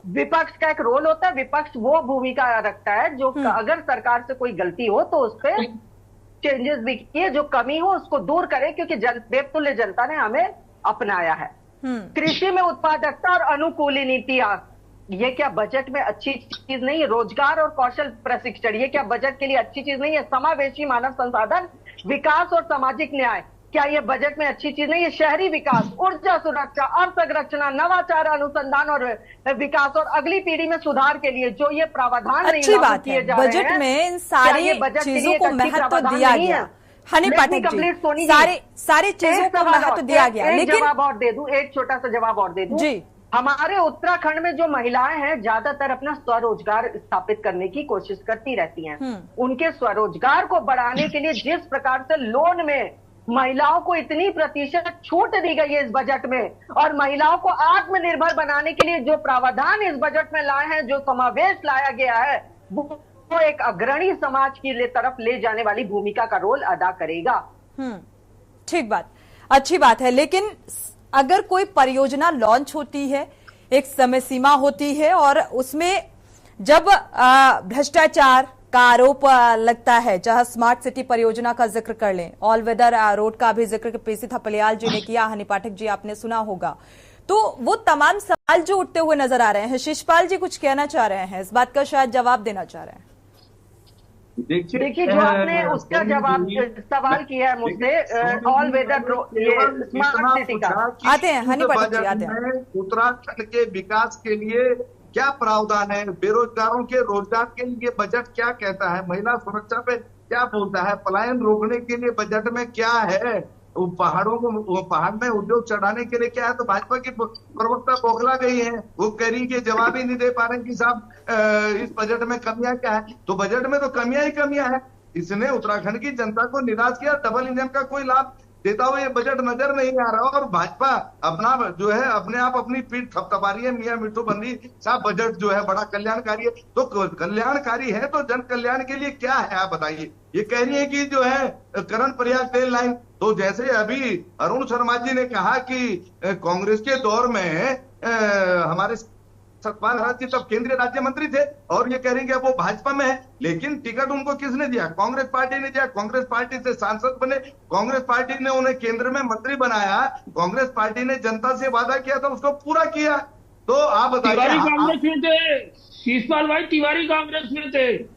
विपक्ष का एक रोल होता है, विपक्ष वो भूमिका रखता है जो अगर सरकार से कोई गलती हो तो उस पर चेंजेस भी किए, जो कमी हो उसको दूर करे, क्योंकि देवतुल्य जनता ने हमें अपनाया है। कृषि में उत्पादकता और अनुकूली नीतियां, ये क्या बजट में अच्छी चीज नहीं है? रोजगार और कौशल प्रशिक्षण, ये क्या बजट के लिए अच्छी चीज नहीं है? समावेशी मानव संसाधन विकास और सामाजिक न्याय, क्या ये बजट में अच्छी चीज नहीं है? शहरी विकास, ऊर्जा सुरक्षा, अवसंरचना, नवाचार, अनुसंधान और विकास और अगली पीढ़ी में सुधार के लिए जो ये प्रावधान अच्छी बात है, बजट में इन सारी चीजों को महत्व दिया गया। हनी पाठक जी, सारी चीजों को महत्व दिया गया। लेकिन जवाब और दे दूं, एक छोटा सा जवाब और दे दूं जी। हमारे उत्तराखंड में जो महिलाएं हैं, ज्यादातर अपना स्वरोजगार स्थापित करने की कोशिश करती रहती हैं। उनके स्वरोजगार को बढ़ाने के लिए जिस प्रकार से लोन में महिलाओं को इतनी प्रतिशत छूट दी गई है इस बजट में, और महिलाओं को आत्मनिर्भर बनाने के लिए जो प्रावधान इस बजट में लाए हैं, जो समावेश लाया गया है, वो एक अग्रणी समाज की तरफ ले जाने वाली भूमिका का रोल अदा करेगा। ठीक बात, अच्छी बात है। लेकिन अगर कोई परियोजना लॉन्च होती है, एक समय सीमा होती है, और उसमें जब भ्रष्टाचार का आरोप लगता है, चाहे स्मार्ट सिटी परियोजना का जिक्र कर लें, ऑल वेदर रोड का भी जिक्र पीसी थपलियाल जी ने किया, हनी पाठक जी आपने सुना होगा, तो वो तमाम सवाल जो उठते हुए नजर आ रहे हैं। शिषपाल जी कुछ कहना चाह रहे हैं, इस बात का शायद जवाब देना चाह रहे हैं। देखिए, जो आपने उसका जवाब सवाल किया है मुझसे, ऑल वेदर स्मार्ट सिटी का, आते हैं हनी पाठक जी, आते हैं। उत्तराखंड के विकास के लिए क्या प्रावधान है? बेरोजगारों के रोजगार के लिए बजट क्या कहता है? महिला सुरक्षा पे क्या बोलता है? पलायन रोकने के लिए बजट में क्या है? पहाड़ में उद्योग चढ़ाने के लिए क्या है? तो भाजपा की प्रवक्ता बौखला गई है, वो करी के जवाब ही नहीं दे पा रहे कि साहब इस बजट में कमियां क्या है। तो बजट में तो कमियां ही कमियां है। इसने उत्तराखंड की जनता को निराश किया। डबल इंजन का कोई लाभ देता हुआ ये बजट नजर नहीं आ रहा और भाजपा अपना जो है अपने आप अपनी पीठ थपथपा रही है। मियां मिट्टू बंदी साहब बजट जो है बड़ा कल्याणकारी है, तो कल्याणकारी है तो जन कल्याण के लिए क्या है आप बताइए। ये कह रही है कि जो है कर्णप्रयाग रेल लाइन, तो जैसे अभी अरुण शर्मा जी ने कहा कि कांग्रेस के दौर में हमारे सतपाल महाराज जी तब केंद्रीय राज्य मंत्री थे और ये कह रहे हैं कि अब वो भाजपा में है, लेकिन टिकट उनको किसने दिया? कांग्रेस पार्टी ने दिया। कांग्रेस पार्टी से सांसद बने, कांग्रेस पार्टी ने उन्हें केंद्र में मंत्री बनाया, कांग्रेस पार्टी ने जनता से वादा किया था उसको पूरा किया। तो आप बताइए। तिवारी कांग्रेस में थे, शीशपाल भाई तिवारी कांग्रेस में थे।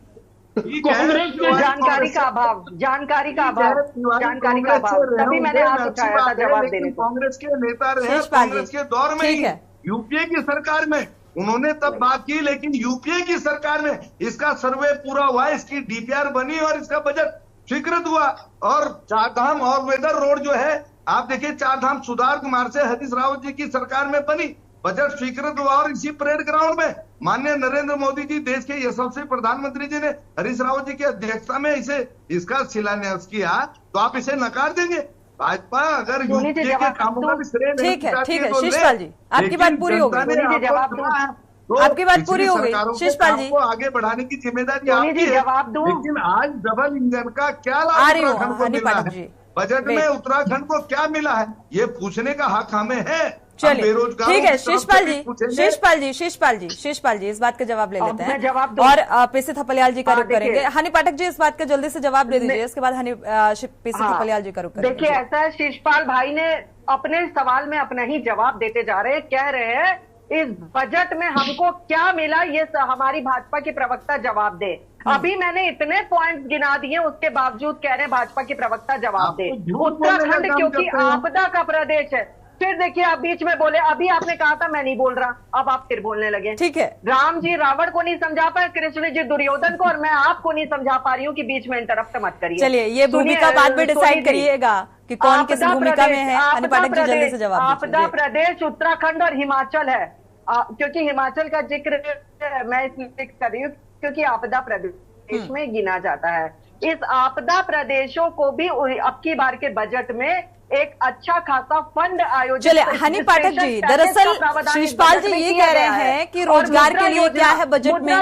कांग्रेस में जानकारी का अभाव, जानकारी का अभाव, जानकारी का अभाव, तभी मैंने हाथ उठाया था जवाब देने को। कांग्रेस के नेता रहे, कांग्रेस के दौर में ही यूपीए की सरकार में उन्होंने तब बात की, लेकिन यूपीए की सरकार में इसका सर्वे पूरा हुआ, इसकी डीपीआर बनी और इसका बजट स्वीकृत हुआ। और चारधाम और वेदर रोड जो है आप देखिए, चारधाम सुधार कुमार से हरीश रावत जी की सरकार में बनी, बजट स्वीकृत हुआ और इसी परेड ग्राउंड में माननीय नरेंद्र मोदी जी, देश के यशस्वी प्रधानमंत्री जी ने हरीश रावत जी की अध्यक्षता में इसका शिलान्यास किया। तो आप इसे नकार देंगे? भाजपा अगर यूपीए के कामों का भी श्रेय नहीं ठीक है शिषपाल जी, आपकी बात पूरी हो गई। आपकी बात पूरी हो गई शिषपाल जी, आगे बढ़ाने की जिम्मेदारी आपकी है। लेकिन आज डबल इंजन का क्या लाभ उत्तराखंड को मिला है, बजट में उत्तराखंड को क्या मिला है, ये पूछने का हक हमें है। चलिए ठीक है शिषपाल जी इस बात का जवाब ले लेते हैं और पीसी थपलियाल जी का रुख करेंगे। हनी पाठक जी इस बात का जल्दी से जवाब दे दीजिए, इसके बाद पीसी थपलियाल जी का रुख करेंगे। देखिए ऐसा है, शिषपाल भाई ने अपने सवाल में अपना ही जवाब देते जा रहे हैं, कह रहे हैं इस बजट में हमको क्या मिला, ये हमारी भाजपा के प्रवक्ता जवाब दे। अभी मैंने इतने पॉइंट्स गिना दिए, उसके बावजूद कह रहे हैं भाजपा के प्रवक्ता जवाब दे। उत्तराखंड क्योंकि आपदा का प्रदेश है। फिर देखिए आप बीच में बोले, अभी आपने कहा था मैं नहीं बोल रहा, अब आप फिर बोलने लगे। ठीक है, राम जी रावण को नहीं समझा पाए, कृष्ण जी दुर्योधन को, और मैं आपको नहीं समझा पा रही हूँ कि बीच में इंटरप्ट मत करिए। चलिए ये भूमिका बाद में डिसाइड करिएगा कि कौन किस भूमिका में है। हनी पाठक जी जल्दी से जवाब दीजिए। आपदा प्रदेश उत्तराखंड और हिमाचल है, क्योंकि हिमाचल का जिक्र मैं इसलिए कर रही हूँ क्योंकि आपदा प्रदेश में गिना जाता है। इस आपदा प्रदेशों को भी अब की बार के बजट में एक अच्छा खासा फंड आयोजित। चलिए हनी पाठक जी, दरअसल शिषपाल जी ये कह रहे हैं कि रोजगार के लिए क्या है बजट में,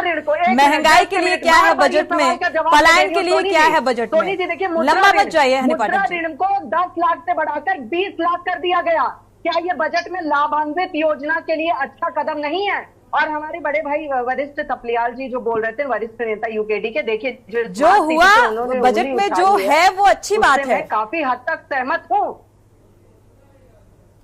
महंगाई के लिए क्या है बजट में, पलायन के लिए क्या है बजट में। लंबा मत जाइए हनी पाठक जी। ऋण को 10 लाख से बढ़ाकर 20 लाख कर दिया गया। क्या ये बजट में लाभान्वित योजना के लिए अच्छा कदम नहीं है? और हमारे बड़े भाई वरिष्ठ थपलियाल जी जो बोल रहे थे, वरिष्ठ नेता यूकेडी के, देखिए जो हुआ बजट में जो है वो अच्छी बात है, काफी हद तक सहमत हूँ।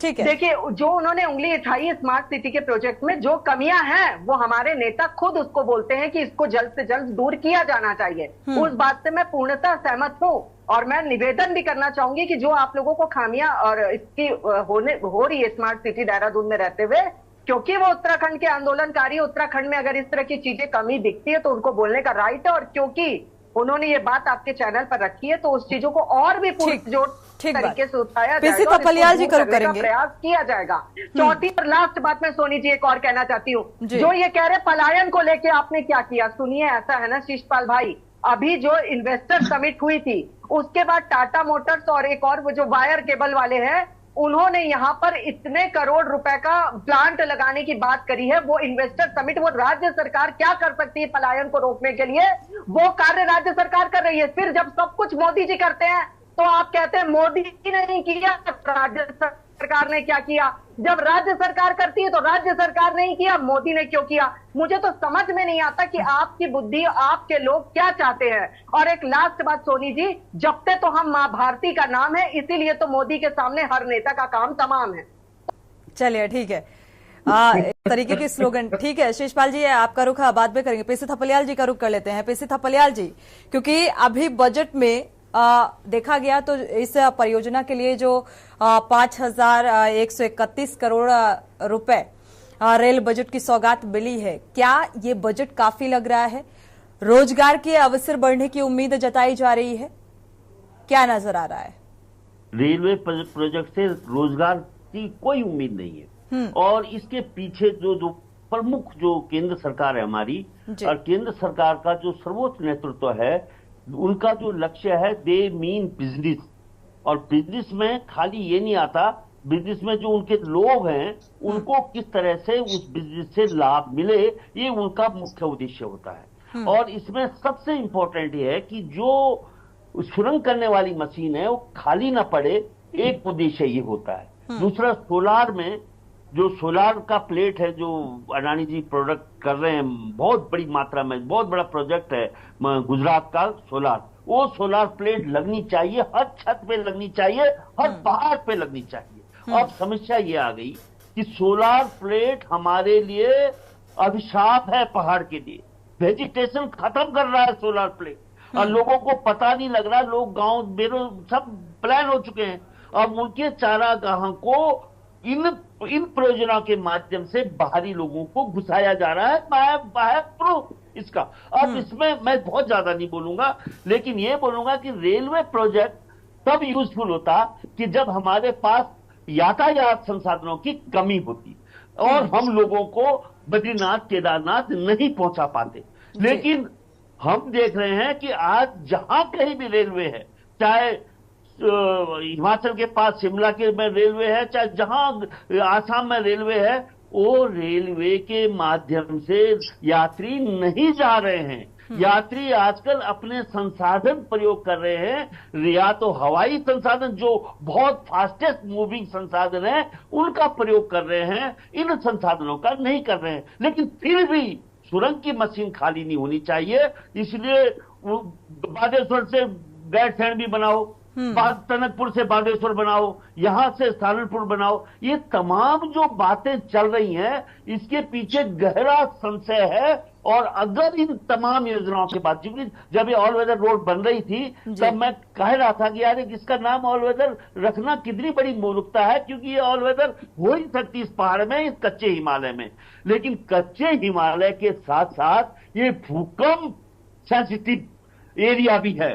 ठीक है, देखिए जो उन्होंने उंगली उठाई स्मार्ट सिटी के प्रोजेक्ट में, जो कमियां हैं वो हमारे नेता खुद उसको बोलते हैं कि इसको जल्द से जल्द दूर किया जाना चाहिए। उस बात से मैं पूर्णतः सहमत हूँ और मैं निवेदन भी करना चाहूंगी कि जो आप लोगों को खामियां और इसकी हो रही है स्मार्ट सिटी देहरादून में रहते हुए, क्योंकि वो उत्तराखंड के आंदोलनकारी, उत्तराखंड में अगर इस तरह की चीजें कमी दिखती है तो उनको बोलने का राइट है, और क्योंकि उन्होंने ये बात आपके चैनल पर रखी है तो उस चीजों को और भी पुरजोर तरीके से उठाया जाएगा, प्रयास किया जाएगा। चौथी और लास्ट बात मैं सोनी जी एक और कहना चाहती हूँ, जो ये कह रहे पलायन को लेके आपने क्या किया। सुनिए, ऐसा है ना शिषपाल भाई, अभी जो इन्वेस्टर समिट हुई थी उसके बाद टाटा मोटर्स और एक और वो जो वायर केबल वाले हैं, उन्होंने यहाँ पर इतने करोड़ रुपए का प्लांट लगाने की बात करी है। वो इन्वेस्टर समिट, वो राज्य सरकार क्या कर सकती है पलायन को रोकने के लिए, वो कार्य राज्य सरकार कर रही है। फिर जब सब कुछ मोदी जी करते हैं तो आप कहते हैं मोदी ने नहीं किया, राज्य सरकार ने क्या किया। जब राज्य सरकार करती है तो राज्य सरकार नहीं किया, मोदी ने क्यों किया। मुझे तो समझ में नहीं आता कि आपकी बुद्धि, आपके लोग क्या चाहते हैं। और एक लास्ट बात सोनी जी, जपते तो हम मां भारती का नाम है, इसीलिए तो मोदी के सामने हर नेता का काम तमाम है। चलिए ठीक है, तरीके की स्लोगन। ठीक है शिषपाल जी, आपका रुख बाद में करेंगे। पीसी थपलियाल जी का रुख कर लेते हैं। पीसी थपलियाल जी, क्योंकि अभी बजट में देखा गया तो इस परियोजना के लिए जो 5,131 करोड़ रुपए रेल बजट की सौगात मिली है, क्या ये बजट काफी लग रहा है? रोजगार के अवसर बढ़ने की उम्मीद जताई जा रही है, क्या नजर आ रहा है? रेलवे प्रोजेक्ट से रोजगार की कोई उम्मीद नहीं है और इसके पीछे जो प्रमुख जो केंद्र सरकार है हमारी, और केंद्र सरकार का जो सर्वोच्च नेतृत्व है, उनका जो लक्ष्य है, दे मीन बिजनेस। और बिजनेस में खाली ये नहीं आता, बिजनेस में जो उनके लोग हैं उनको किस तरह से उस बिजनेस से लाभ मिले, ये उनका मुख्य उद्देश्य होता है। और इसमें सबसे इंपॉर्टेंट ये है कि जो सुरंग करने वाली मशीन है वो खाली ना पड़े, एक उद्देश्य ये होता है। दूसरा, सोलार में जो सोलार का प्लेट है जो अडानी जी प्रोडक्ट कर रहे हैं बहुत बड़ी मात्रा में, बहुत बड़ा प्रोजेक्ट है गुजरात का सोलार, वो सोलार प्लेट लगनी चाहिए, हर छत पे लगनी चाहिए, हर पहाड़ पे लगनी चाहिए। अब समस्या ये आ गई कि सोलार प्लेट हमारे लिए अभिशाप है, पहाड़ के लिए वेजिटेशन खत्म कर रहा है सोलार प्लेट। और लोगों को पता नहीं लग रहा, लोग गांव बेरो सब प्लान हो चुके हैं। अब उनके चारागाहों को इन परियोजनाओं के माध्यम से बाहरी लोगों को घुसाया जा रहा है। मैं प्रूफ इसका। अब इसमें मैं बहुत ज्यादा नहीं बोलूंगा, लेकिन ये बोलूंगा कि रेलवे प्रोजेक्ट तब यूजफुल होता कि जब हमारे पास यातायात संसाधनों की कमी होती और हम लोगों को बद्रीनाथ केदारनाथ नहीं पहुंचा पाते। लेकिन हम देख रहे हैं कि आज जहां कहीं भी रेलवे है, चाहे हिमाचल के पास शिमला के में रेलवे है, चाहे जहां आसाम में रेलवे है, वो रेलवे के माध्यम से यात्री नहीं जा रहे हैं। यात्री आजकल अपने संसाधन प्रयोग कर रहे हैं, या तो हवाई संसाधन जो बहुत फास्टेस्ट मूविंग संसाधन है उनका प्रयोग कर रहे हैं, इन संसाधनों का नहीं कर रहे हैं। लेकिन फिर भी सुरंग की मशीन खाली नहीं होनी चाहिए, इसलिए बागेश्वर से गैरसैंण भी बनाओ, टनकपुर से बागेश्वर बनाओ, यहां से सहारनपुर बनाओ। ये तमाम जो बातें चल रही हैं इसके पीछे गहरा संशय है। और अगर इन तमाम योजनाओं के बाद, जब ये ऑल वेदर रोड बन रही थी तब मैं कह रहा था कि यार इसका नाम ऑल वेदर रखना कितनी बड़ी मूर्खता है, क्योंकि ये ऑल वेदर हो ही सकती इस पहाड़ में, इस कच्चे हिमालय में। लेकिन कच्चे हिमालय के साथ साथ ये भूकंप सेंसिटिव एरिया भी है।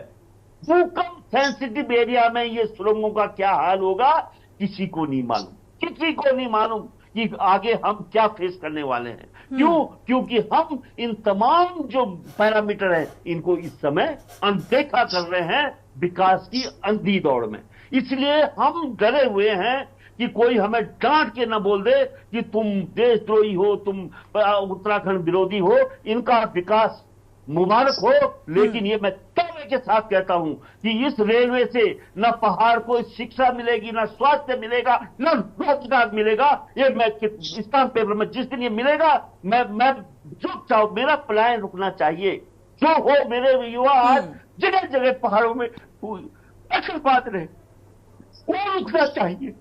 भूकंप सेंसिटिव एरिया में ये सुरंगों का क्या हाल होगा किसी को नहीं मालूम, किसी को नहीं मालूम कि आगे हम क्या फेस करने वाले हैं। क्यों? क्योंकि हम इन तमाम जो पैरामीटर है इनको इस समय अनदेखा कर रहे हैं विकास की अंधी दौड़ में। इसलिए हम डरे हुए हैं कि कोई हमें डांट के न बोल दे कि तुम देशद्रोही हो, तुम उत्तराखंड विरोधी हो। इनका विकास मुबारक हो, लेकिन ये मैं दावे के साथ कहता हूं कि इस रेलवे से न पहाड़ को शिक्षा मिलेगी, न स्वास्थ्य मिलेगा, न रोजगार मिलेगा। ये मैं स्टाम्प पेपर में जिस दिन ये मिलेगा, मैं जो चाहूं, मेरा पलायन रुकना चाहिए। जो हो मेरे युवा आज जगह जगह पहाड़ों में अकल बात रहे, वो रुकना चाहिए।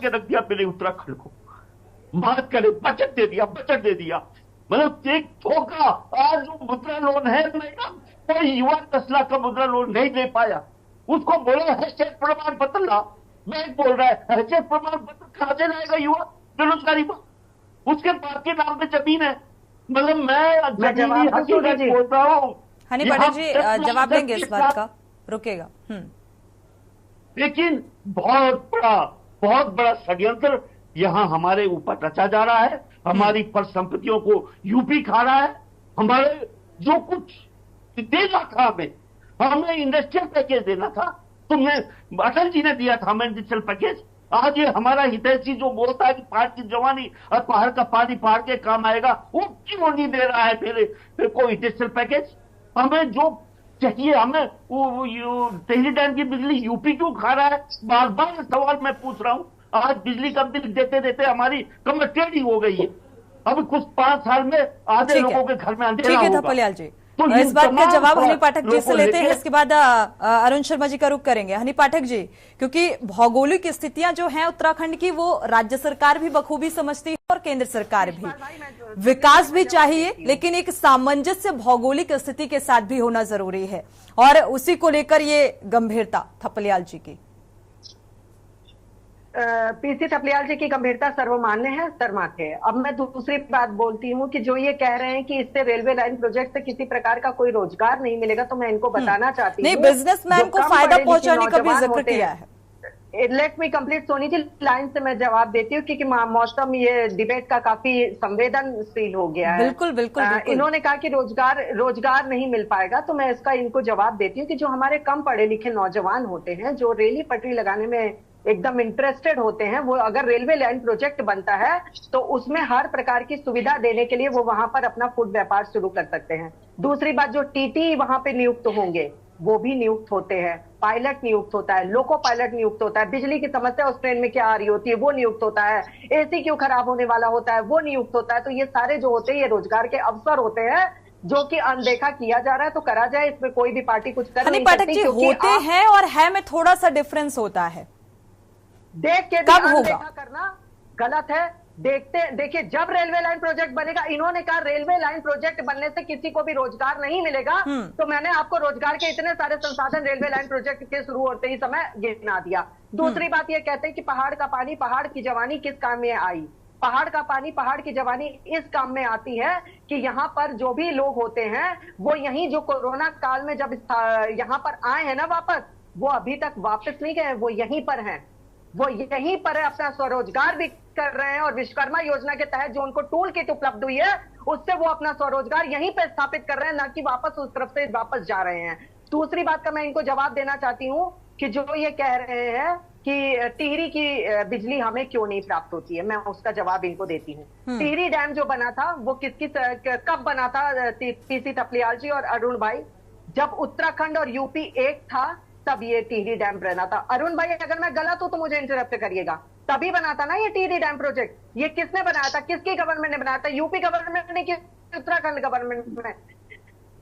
रख दिया मेरे उत्तराखंड को, बात करे बजट दे दिया। मतलब एक धोखा। आज मुद्रा लोन है, कोई युवा 10 लाख का मुद्रा लोन नहीं दे पाया, उसको बोला हैसियत प्रमाण पत्र ला। बैंक बोल रहा है हैसियत प्रमाण पत्र कहां से लाएगा युवा बेरोजगारी पर? उसके बाप के नाम पे जमीन है। मतलब मैं जमीनी हकीकत बोल रहा हूं। हनी पाठक जी जवाब देंगे इस बात का, रुकेगा। लेकिन बहुत बड़ा षड्यंत्र यहां हमारे ऊपर रचा जा रहा है। हमारी परिसंपत्तियों को यूपी खा रहा है। हमारे जो कुछ देना था हमें इंडस्ट्रियल पैकेज देना था, तुमने अटल जी ने दिया था हमें इंडस्ट्रियल पैकेज। आज ये हमारा हितैषी जो बोलता है कि पहाड़ की जवानी और पहाड़ का पानी पहाड़ के काम आएगा, वो क्यों नहीं दे रहा है फिर कोई इंडस्ट्रियल पैकेज? हमें जो चाहिए, हमें वो टेहरी डैम की बिजली यूपी क्यों खा रहा है? बार बार सवाल मैं पूछ रहा हूं। आज बिजली का बिल देते देते हमारी कमर टेढ़ी हो गई है। अब कुछ 5 साल में आधे लोगों के घर में अंधेरा होगा। ठीक है थपलियाल जी, तो इस बात का जवाब हनी पाठक जी से लेते हैं, इसके बाद अरुण शर्मा जी का रुख करेंगे। हनी पाठक जी, क्योंकि भौगोलिक स्थितियां जो हैं उत्तराखंड की, वो राज्य सरकार भी बखूबी समझती है और केंद्र सरकार भी। विकास भी चाहिए, लेकिन एक सामंजस्य भौगोलिक स्थिति के साथ भी होना जरूरी है, और उसी को लेकर ये गंभीरता थपलियाल जी की। पीसी थपलियाल जी की गंभीरता सर्वमान्य है, सर्मान्य है। अब मैं दूसरी बात बोलती हूँ कि जो ये कह रहे हैं कि इससे रेलवे लाइन प्रोजेक्ट से किसी प्रकार का कोई रोजगार नहीं मिलेगा, तो मैं इनको बताना चाहती हूँ, नहीं, बिजनेसमैन को फायदा पहुंचाने का भी जिक्र किया है। Let me complete Soni ji, line से मैं जवाब देती हूँ क्योंकि मौसम ये डिबेट का काफी संवेदनशील हो गया है। बिल्कुल बिल्कुल, बिल्कुल। इन्होंने कहा कि रोजगार नहीं मिल पाएगा, तो मैं इसका इनको जवाब देती हूँ कि जो हमारे कम पढ़े लिखे नौजवान होते हैं, जो रेली पटरी लगाने में एकदम इंटरेस्टेड होते हैं, वो अगर रेलवे लाइन प्रोजेक्ट बनता है तो उसमें हर प्रकार की सुविधा देने के लिए वो वहां पर अपना फूड व्यापार शुरू कर सकते हैं। दूसरी बात, जो टीटी वहां पे नियुक्त होंगे वो भी नियुक्त होते हैं, पायलट नियुक्त होता है, लोको पायलट नियुक्त होता है, बिजली की समस्या उस ट्रेन में क्या आ रही होती है वो नियुक्त होता है, एसी क्यों खराब होने वाला होता है वो नियुक्त होता है। तो ये सारे जो होते हैं ये रोजगार के अवसर होते हैं जो कि अनदेखा किया जा रहा है, तो करा जाए, इसमें कोई भी पार्टी कुछ कर नहीं पाठक जी, होते हैं और है में थोड़ा सा डिफरेंस होता है। देख के भी अनदेखा करना गलत है। देखिए जब रेलवे लाइन प्रोजेक्ट बनेगा, इन्होंने कहा रेलवे लाइन प्रोजेक्ट बनने से किसी को भी रोजगार नहीं मिलेगा, तो मैंने आपको रोजगार के इतने सारे संसाधन रेलवे लाइन प्रोजेक्ट के शुरू होते ही समय गिना दिया। दूसरी बात ये कहते हैं कि पहाड़ का पानी पहाड़ की जवानी किस काम में आई। पहाड़ का पानी पहाड़ की जवानी इस काम में आती है कि यहाँ पर जो भी लोग होते हैं वो यहीं जो कोरोना काल में जब यहाँ पर आए हैं ना वापस, वो अभी तक वापस नहीं गए, वो यहीं पर हैं, वो यहीं पर है, अपना स्वरोजगार भी कर रहे हैं और विश्वकर्मा योजना के तहत जो उनको टूल किट उपलब्ध हुई है उससे वो अपना स्वरोजगार यहीं पे स्थापित कर रहे हैं, ना कि वापस उस तरफ से वापस जा रहे हैं। दूसरी बात का मैं इनको जवाब देना चाहती हूँ कि जो ये कह रहे हैं कि टिहरी की बिजली हमें क्यों नहीं प्राप्त होती है, मैं उसका जवाब इनको देती हूँ। टिहरी डैम जो बना था वो कब बना था, पीसी थपलियाल जी और अरुण भाई, जब उत्तराखंड और यूपी एक था तब ये टिहरी डैम बना था। अरुण भाई अगर मैं गलत हूं तो मुझे इंटरप्ट करिएगा, तभी बना था ना ये टिहरी डैम प्रोजेक्ट। ये किसने बनाया था, किसकी गवर्नमेंट ने बनाया था, यूपी गवर्नमेंट ने कि उत्तराखंड गवर्नमेंट ने?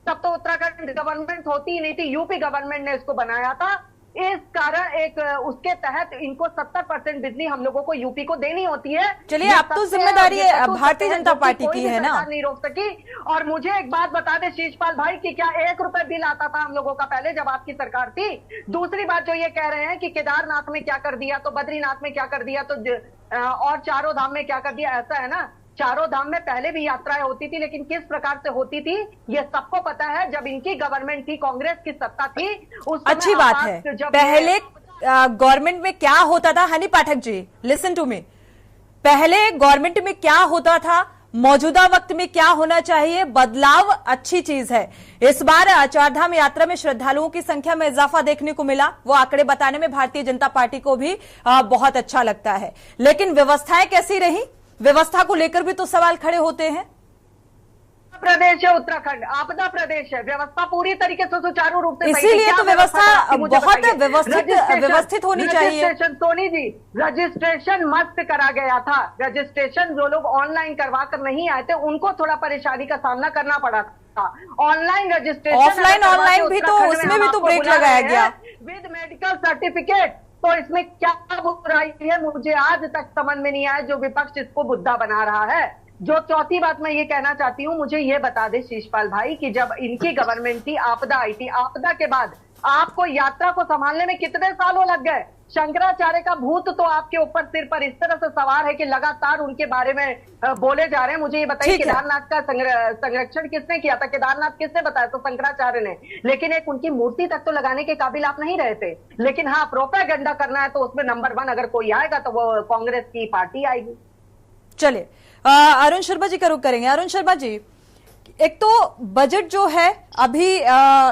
तब तो उत्तराखंड गवर्नमेंट होती ही नहीं थी, यूपी गवर्नमेंट ने इसको बनाया था। इस कारण एक उसके तहत इनको 70% बिजली हम लोगों को यूपी को देनी होती है। चलिए, अब तो जिम्मेदारी भारतीय जनता पार्टी की है ना, नहीं रोक सकी। और मुझे एक बात बता दे शीशपाल भाई कि क्या 1 रुपए बिल आता था हम लोगों का पहले जब आपकी सरकार थी? दूसरी बात जो ये कह रहे हैं कि केदारनाथ में क्या कर दिया, तो बद्रीनाथ में क्या कर दिया, तो और चारों धाम में क्या कर दिया, ऐसा है ना, चारों धाम में पहले भी यात्राएं होती थी, लेकिन किस प्रकार से होती थी ये सबको पता है। जब इनकी गवर्नमेंट थी, कांग्रेस की सत्ता थी, उस अच्छी बात है। पहले गवर्नमेंट में क्या होता था, Honey Pathak ji listen to me, पहले गवर्नमेंट में क्या होता था, मौजूदा वक्त में क्या होना चाहिए, बदलाव अच्छी चीज है। इस बार चारधाम यात्रा में श्रद्धालुओं की संख्या में इजाफा देखने को मिला, वो आंकड़े बताने में भारतीय जनता पार्टी को भी बहुत अच्छा लगता है, लेकिन व्यवस्थाएं कैसी रही, व्यवस्था को लेकर भी तो सवाल खड़े होते हैं। प्रदेश है उत्तराखंड, आपदा प्रदेश है, व्यवस्था पूरी तरीके से सुचारू रूप से, इसीलिए तो व्यवस्था बहुत व्यवस्थित होनी चाहिए। सोनी जी, रजिस्ट्रेशन मस्त करा गया था, रजिस्ट्रेशन जो लोग ऑनलाइन करवा कर नहीं आए थे उनको थोड़ा परेशानी का सामना करना पड़ा था। ऑनलाइन रजिस्ट्रेशन, ऑफलाइन भी तो उसमें भी तो ब्रेक लगाया गया विद मेडिकल सर्टिफिकेट, तो इसमें क्या बुराई है, मुझे आज तक समझ में नहीं आया जो विपक्ष इसको मुद्दा बना रहा है। जो चौथी बात मैं ये कहना चाहती हूँ, मुझे ये बता दे शीशपाल भाई कि जब इनकी गवर्नमेंट थी, आपदा आई थी, आपदा के बाद आपको यात्रा को संभालने में कितने सालों लग गए? शंकराचार्य का भूत तो आपके ऊपर सिर पर इस तरह से सवार है कि लगातार उनके बारे में बोले जा रहे हैं। मुझे ये बताइए केदारनाथ का संरक्षण किसने किया था, केदारनाथ किसने बताया? तो शंकराचार्य ने, लेकिन एक उनकी मूर्ति तक तो लगाने के काबिल आप नहीं रहे थे। लेकिन हाँ, प्रोपेगेंडा करना है तो उसमें नंबर 1 अगर कोई आएगा तो वो कांग्रेस की पार्टी आएगी। चलिए अरुण शर्मा जी का रुख करेंगे। अरुण शर्मा जी, एक तो बजट जो है अभी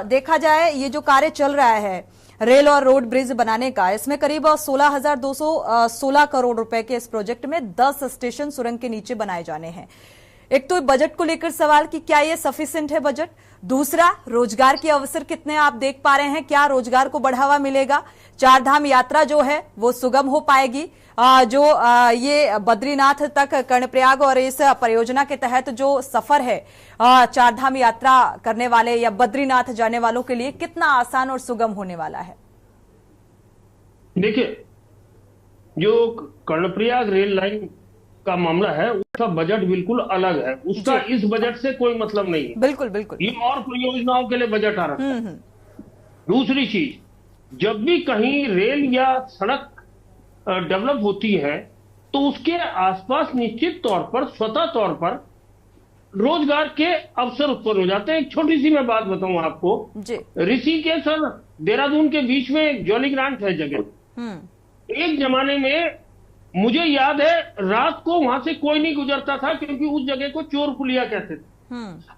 देखा जाए, ये जो कार्य चल रहा है रेल और रोड ब्रिज बनाने का, इसमें करीब 16,216 करोड़ रुपए के इस प्रोजेक्ट में 10 स्टेशन सुरंग के नीचे बनाए जाने हैं। एक तो बजट को लेकर सवाल कि क्या ये सफिशिएंट है बजट, दूसरा रोजगार के अवसर कितने आप देख पा रहे हैं, क्या रोजगार को बढ़ावा मिलेगा, चारधाम यात्रा जो है वो सुगम हो पाएगी, जो ये बद्रीनाथ तक कर्णप्रयाग और इस परियोजना के तहत जो सफर है चारधाम यात्रा करने वाले या बद्रीनाथ जाने वालों के लिए कितना आसान और सुगम होने वाला है? देखिए, जो कर्णप्रयाग रेल लाइन का मामला है उसका बजट बिल्कुल अलग है, उसका इस बजट से कोई मतलब नहीं है। बिल्कुल बिल्कुल, ये और परियोजनाओं के लिए बजट आ रहा है। दूसरी चीज, जब भी कहीं रेल या सड़क डेवलप होती है तो उसके आसपास निश्चित तौर पर, स्वतः तौर पर रोजगार के अवसर उत्पन्न हो जाते हैं। एक छोटी सी मैं बात बताऊं आपको, ऋषिकेश और देहरादून के बीच में जॉली ग्रांट है जगह, एक जमाने में मुझे याद है रात को वहां से कोई नहीं गुजरता था, क्योंकि उस जगह को चोर पुलिया कहते थे।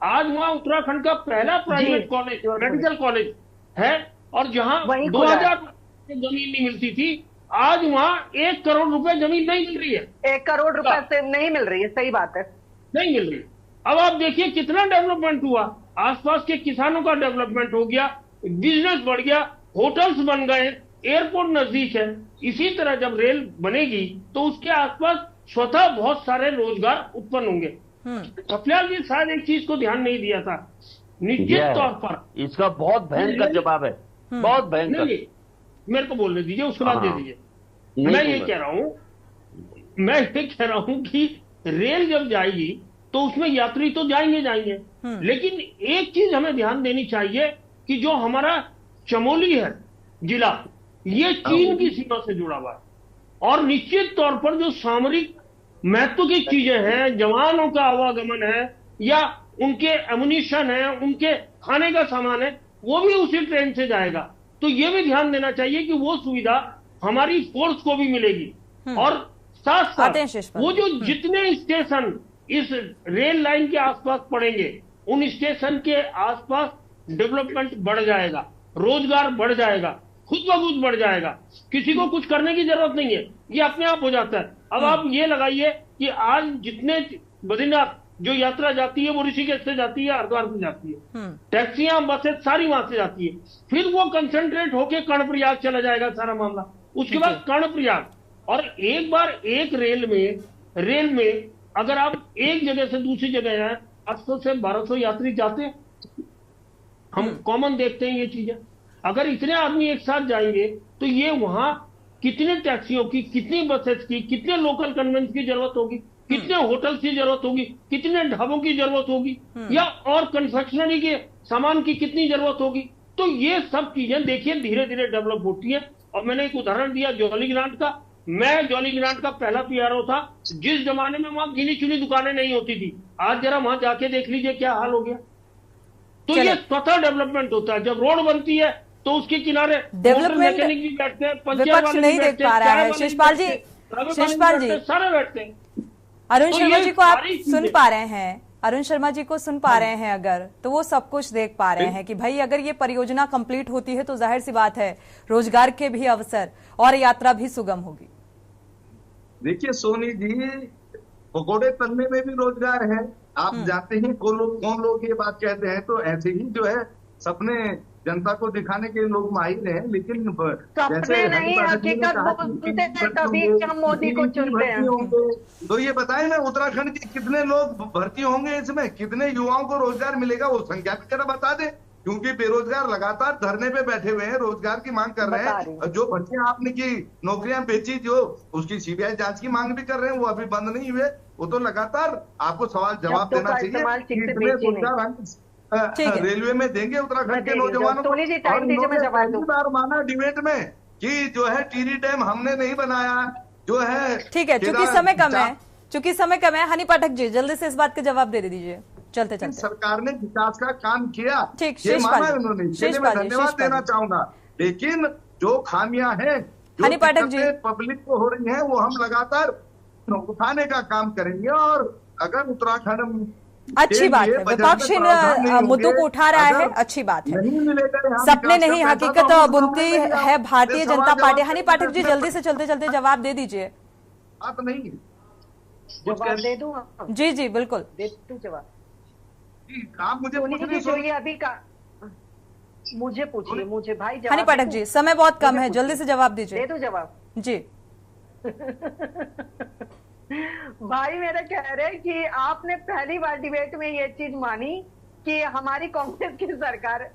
आज वहां उत्तराखंड का पहला प्राइवेट कॉलेज, मेडिकल कॉलेज है, और जहां 2000 जमीन नहीं मिलती थी, आज वहां 1 करोड़ रुपए जमीन नहीं मिल रही है। 1 करोड़ रुपए से नहीं मिल रही है, सही बात है, नहीं मिल रही। अब आप देखिए कितना डेवलपमेंट हुआ, आसपास के किसानों का डेवलपमेंट हो गया, बिजनेस बढ़ गया, होटल्स बन गए, एयरपोर्ट नजदीक है। इसी तरह जब रेल बनेगी तो उसके आसपास स्वतः बहुत सारे रोजगार उत्पन्न होंगे। सफल्याल जी शायद एक चीज को ध्यान नहीं दिया था, निश्चित तौर पर इसका बहुत भयंकर जवाब है, बहुत भयंकर। मेरे को बोलने दीजिए, उसके बाद दे दीजिए। मैं ये कह रहा हूं कि रेल जब जाएगी तो उसमें यात्री तो जाएंगे, लेकिन एक चीज हमें ध्यान देनी चाहिए कि जो हमारा चमोली है जिला, ये चीन की सीमा से जुड़ा हुआ है, और निश्चित तौर पर जो सामरिक महत्व की चीजें हैं, जवानों का आवागमन है या उनके एमुनिशन है, उनके खाने का सामान है, वो भी उसी ट्रेन से जाएगा। तो ये भी ध्यान देना चाहिए कि वो सुविधा हमारी फोर्स को भी मिलेगी। और साथ साथ वो जो जितने स्टेशन इस रेल लाइन के आसपास पड़ेंगे, उन स्टेशन के आसपास डेवलपमेंट बढ़ जाएगा, रोजगार बढ़ जाएगा, खुद ब खुद बढ़ जाएगा, किसी को कुछ करने की जरूरत नहीं है, ये अपने आप हो जाता है। अब आप ये लगाइए कि आज जितने बद्रीनाथ जो यात्रा जाती है वो ऋषिकेश से जाती है, हरिद्वार से जाती है, टैक्सियां बसें सारी वहां से जाती है, फिर वो कंसंट्रेट होके कर्णप्रयाग चला जाएगा सारा मामला, उसके बाद कर्णप्रयाग। और एक बार एक रेल में अगर आप एक जगह से दूसरी जगह जाए, 800 से 1200 यात्री जाते हैं, हम कॉमन देखते हैं ये चीजें। अगर इतने आदमी एक साथ जाएंगे तो ये वहां कितने टैक्सियों की, कितनी बसेस की, कितने लोकल कन्वेंस की जरूरत होगी, कितने होटल्स की जरूरत होगी, कितने ढाबों की जरूरत होगी, या और कंफेक्शनरी के सामान की कितनी जरूरत होगी। तो ये सब चीजें देखिए धीरे धीरे डेवलप होती है। और मैंने एक उदाहरण दिया जॉलीग्रांट का, मैं जॉलीग्रांट का पहला पीआरओ था, जिस जमाने में वहां गिनी चुनी दुकानें नहीं होती थी, आज जरा वहां जाके देख लीजिए क्या हाल हो गया। तो ये स्वतः डेवलपमेंट होता है। जब रोड बनती है तो उसके किनारे डेवलपमेंट मैकेनिक भी बैठते हैं, विपक्ष नहीं देख पा रहा है। शिषपाल जी सारे बैठते हैं। अरुण शर्मा जी को आप सुन पा रहे हैं? अरुण शर्मा जी को सुन पा रहे हैं अगर, तो वो सब कुछ देख पा रहे हैं कि भाई अगर ये परियोजना कंप्लीट होती है तो जाहिर सी बात है रोजगार के भी अवसर और यात्रा भी सुगम होगी। देखिए सोनी जी, पकौड़े तलने में भी रोजगार है। आप जानते हैं कौन लोग ये बात कहते हैं, तो ऐसे ही जो है सपने जनता को दिखाने के लोग माहिर हैं, लेकिन सपने नहीं हकीकत बोलते हैं, तभी हम मोदी को चुनते हैं। तो ये बताएं ना, उत्तराखंड के कितने लोग भर्ती होंगे इसमें, कितने युवाओं को रोजगार मिलेगा, वो संख्या की तरह बता दे। क्योंकि बेरोजगार लगातार धरने पे बैठे हुए हैं, रोजगार की मांग कर रहे हैं। जो भर्तियां आपने की, नौकरियां बेची, जो उसकी सीबीआई जांच की मांग भी कर रहे हैं, वो अभी बंद नहीं हुए। वो तो लगातार आपको सवाल जवाब देना चाहिए। रेलवे में देंगे उत्तराखंड के नौजवानों को। बार माना डिबेट में कि जो है टीरी डैम हमने नहीं बनाया, जो है। ठीक है, चूंकि समय कम है, हनी पाठक जी जल्दी से इस बात का जवाब दे दीजिए चलते चलते। सरकार ने विकास का काम किया, ठीक, ये माना उन्होंने, मैं धन्यवाद देना चाहूंगा। लेकिन जो खामियां हैं, हनी पाठक जी, पब्लिक को हो रही है, वो हम लगातार उठाने का काम करेंगे। और अगर उत्तराखंड, अच्छी बात है, विपक्ष इन मुद्दों को उठा रहा है, अच्छी बात है। सपने नहीं हकीकत बुनती है भारतीय जनता पार्टी। हनी पाठक जी जल्दी से चलते चलते जवाब दे दीजिए। आप नहीं जवाब दे दूं? जी जी बिल्कुल दे दूं जवाब। आप मुझे अभी का मुझे पूछिए, मुझे भाई हनी पाठक जी समय बहुत कम है, जल्दी से जवाब दीजिए। दे दूं जवाब? जी भाई मेरा कह रहे हैं कि आपने पहली बार डिबेट में ये चीज मानी कि हमारी कांग्रेस की सरकार।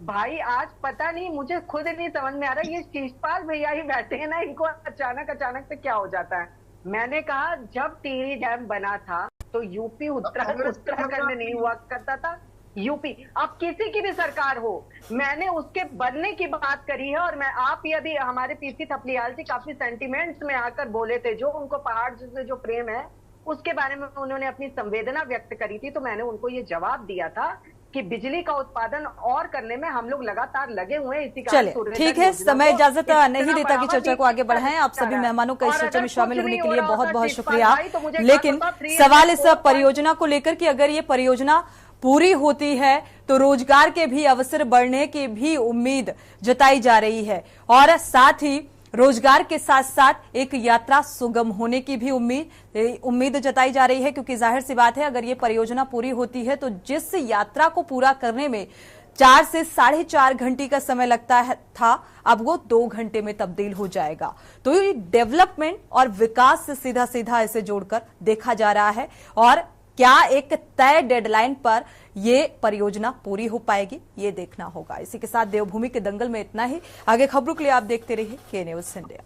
भाई आज पता नहीं, मुझे खुद नहीं समझ में आ रहा, ये शिषपाल भैया ही बैठे हैं ना, इनको अचानक से क्या हो जाता है। मैंने कहा जब टिहरी डैम बना था तो यूपी उत्तराखंड में नहीं हुआ करता था। यूपी, अब किसी की भी सरकार हो, मैंने उसके बनने की बात करी है। और मैं आप यदि हमारे पीसी थपलियाल जी काफी सेंटिमेंट्स में आकर बोले थे, जो उनको पहाड़ से जो प्रेम है उसके बारे में उन्होंने अपनी संवेदना व्यक्त करी थी, तो मैंने उनको ये जवाब दिया था कि बिजली का उत्पादन और करने में हम लोग लगातार लगे हुए हैं। इसी चलिए ठीक है, समय इजाजत नहीं देता कि चर्चा को आगे बढ़ाएं। आप सभी मेहमानों का इस चर्चा में शामिल होने के लिए बहुत बहुत शुक्रिया। लेकिन सवाल इस परियोजना को लेकर कि अगर ये परियोजना पूरी होती है तो रोजगार के भी अवसर बढ़ने की भी उम्मीद जताई जा रही है और साथ ही रोजगार के साथ साथ एक यात्रा सुगम होने की भी उम्मीद जताई जा रही है, क्योंकि जाहिर सी बात है अगर ये परियोजना पूरी होती है तो जिस यात्रा को पूरा करने में 4 से 4.5 घंटे का समय लगता था, अब वो 2 घंटे में तब्दील हो जाएगा। तो ये डेवलपमेंट और विकास से सीधा सीधा इसे जोड़कर देखा जा रहा है और क्या एक तय डेडलाइन पर ये परियोजना पूरी हो पाएगी, ये देखना होगा। इसी के साथ देवभूमि के दंगल में इतना ही। आगे खबरों के लिए आप देखते रहिए के न्यूज़ इंडिया।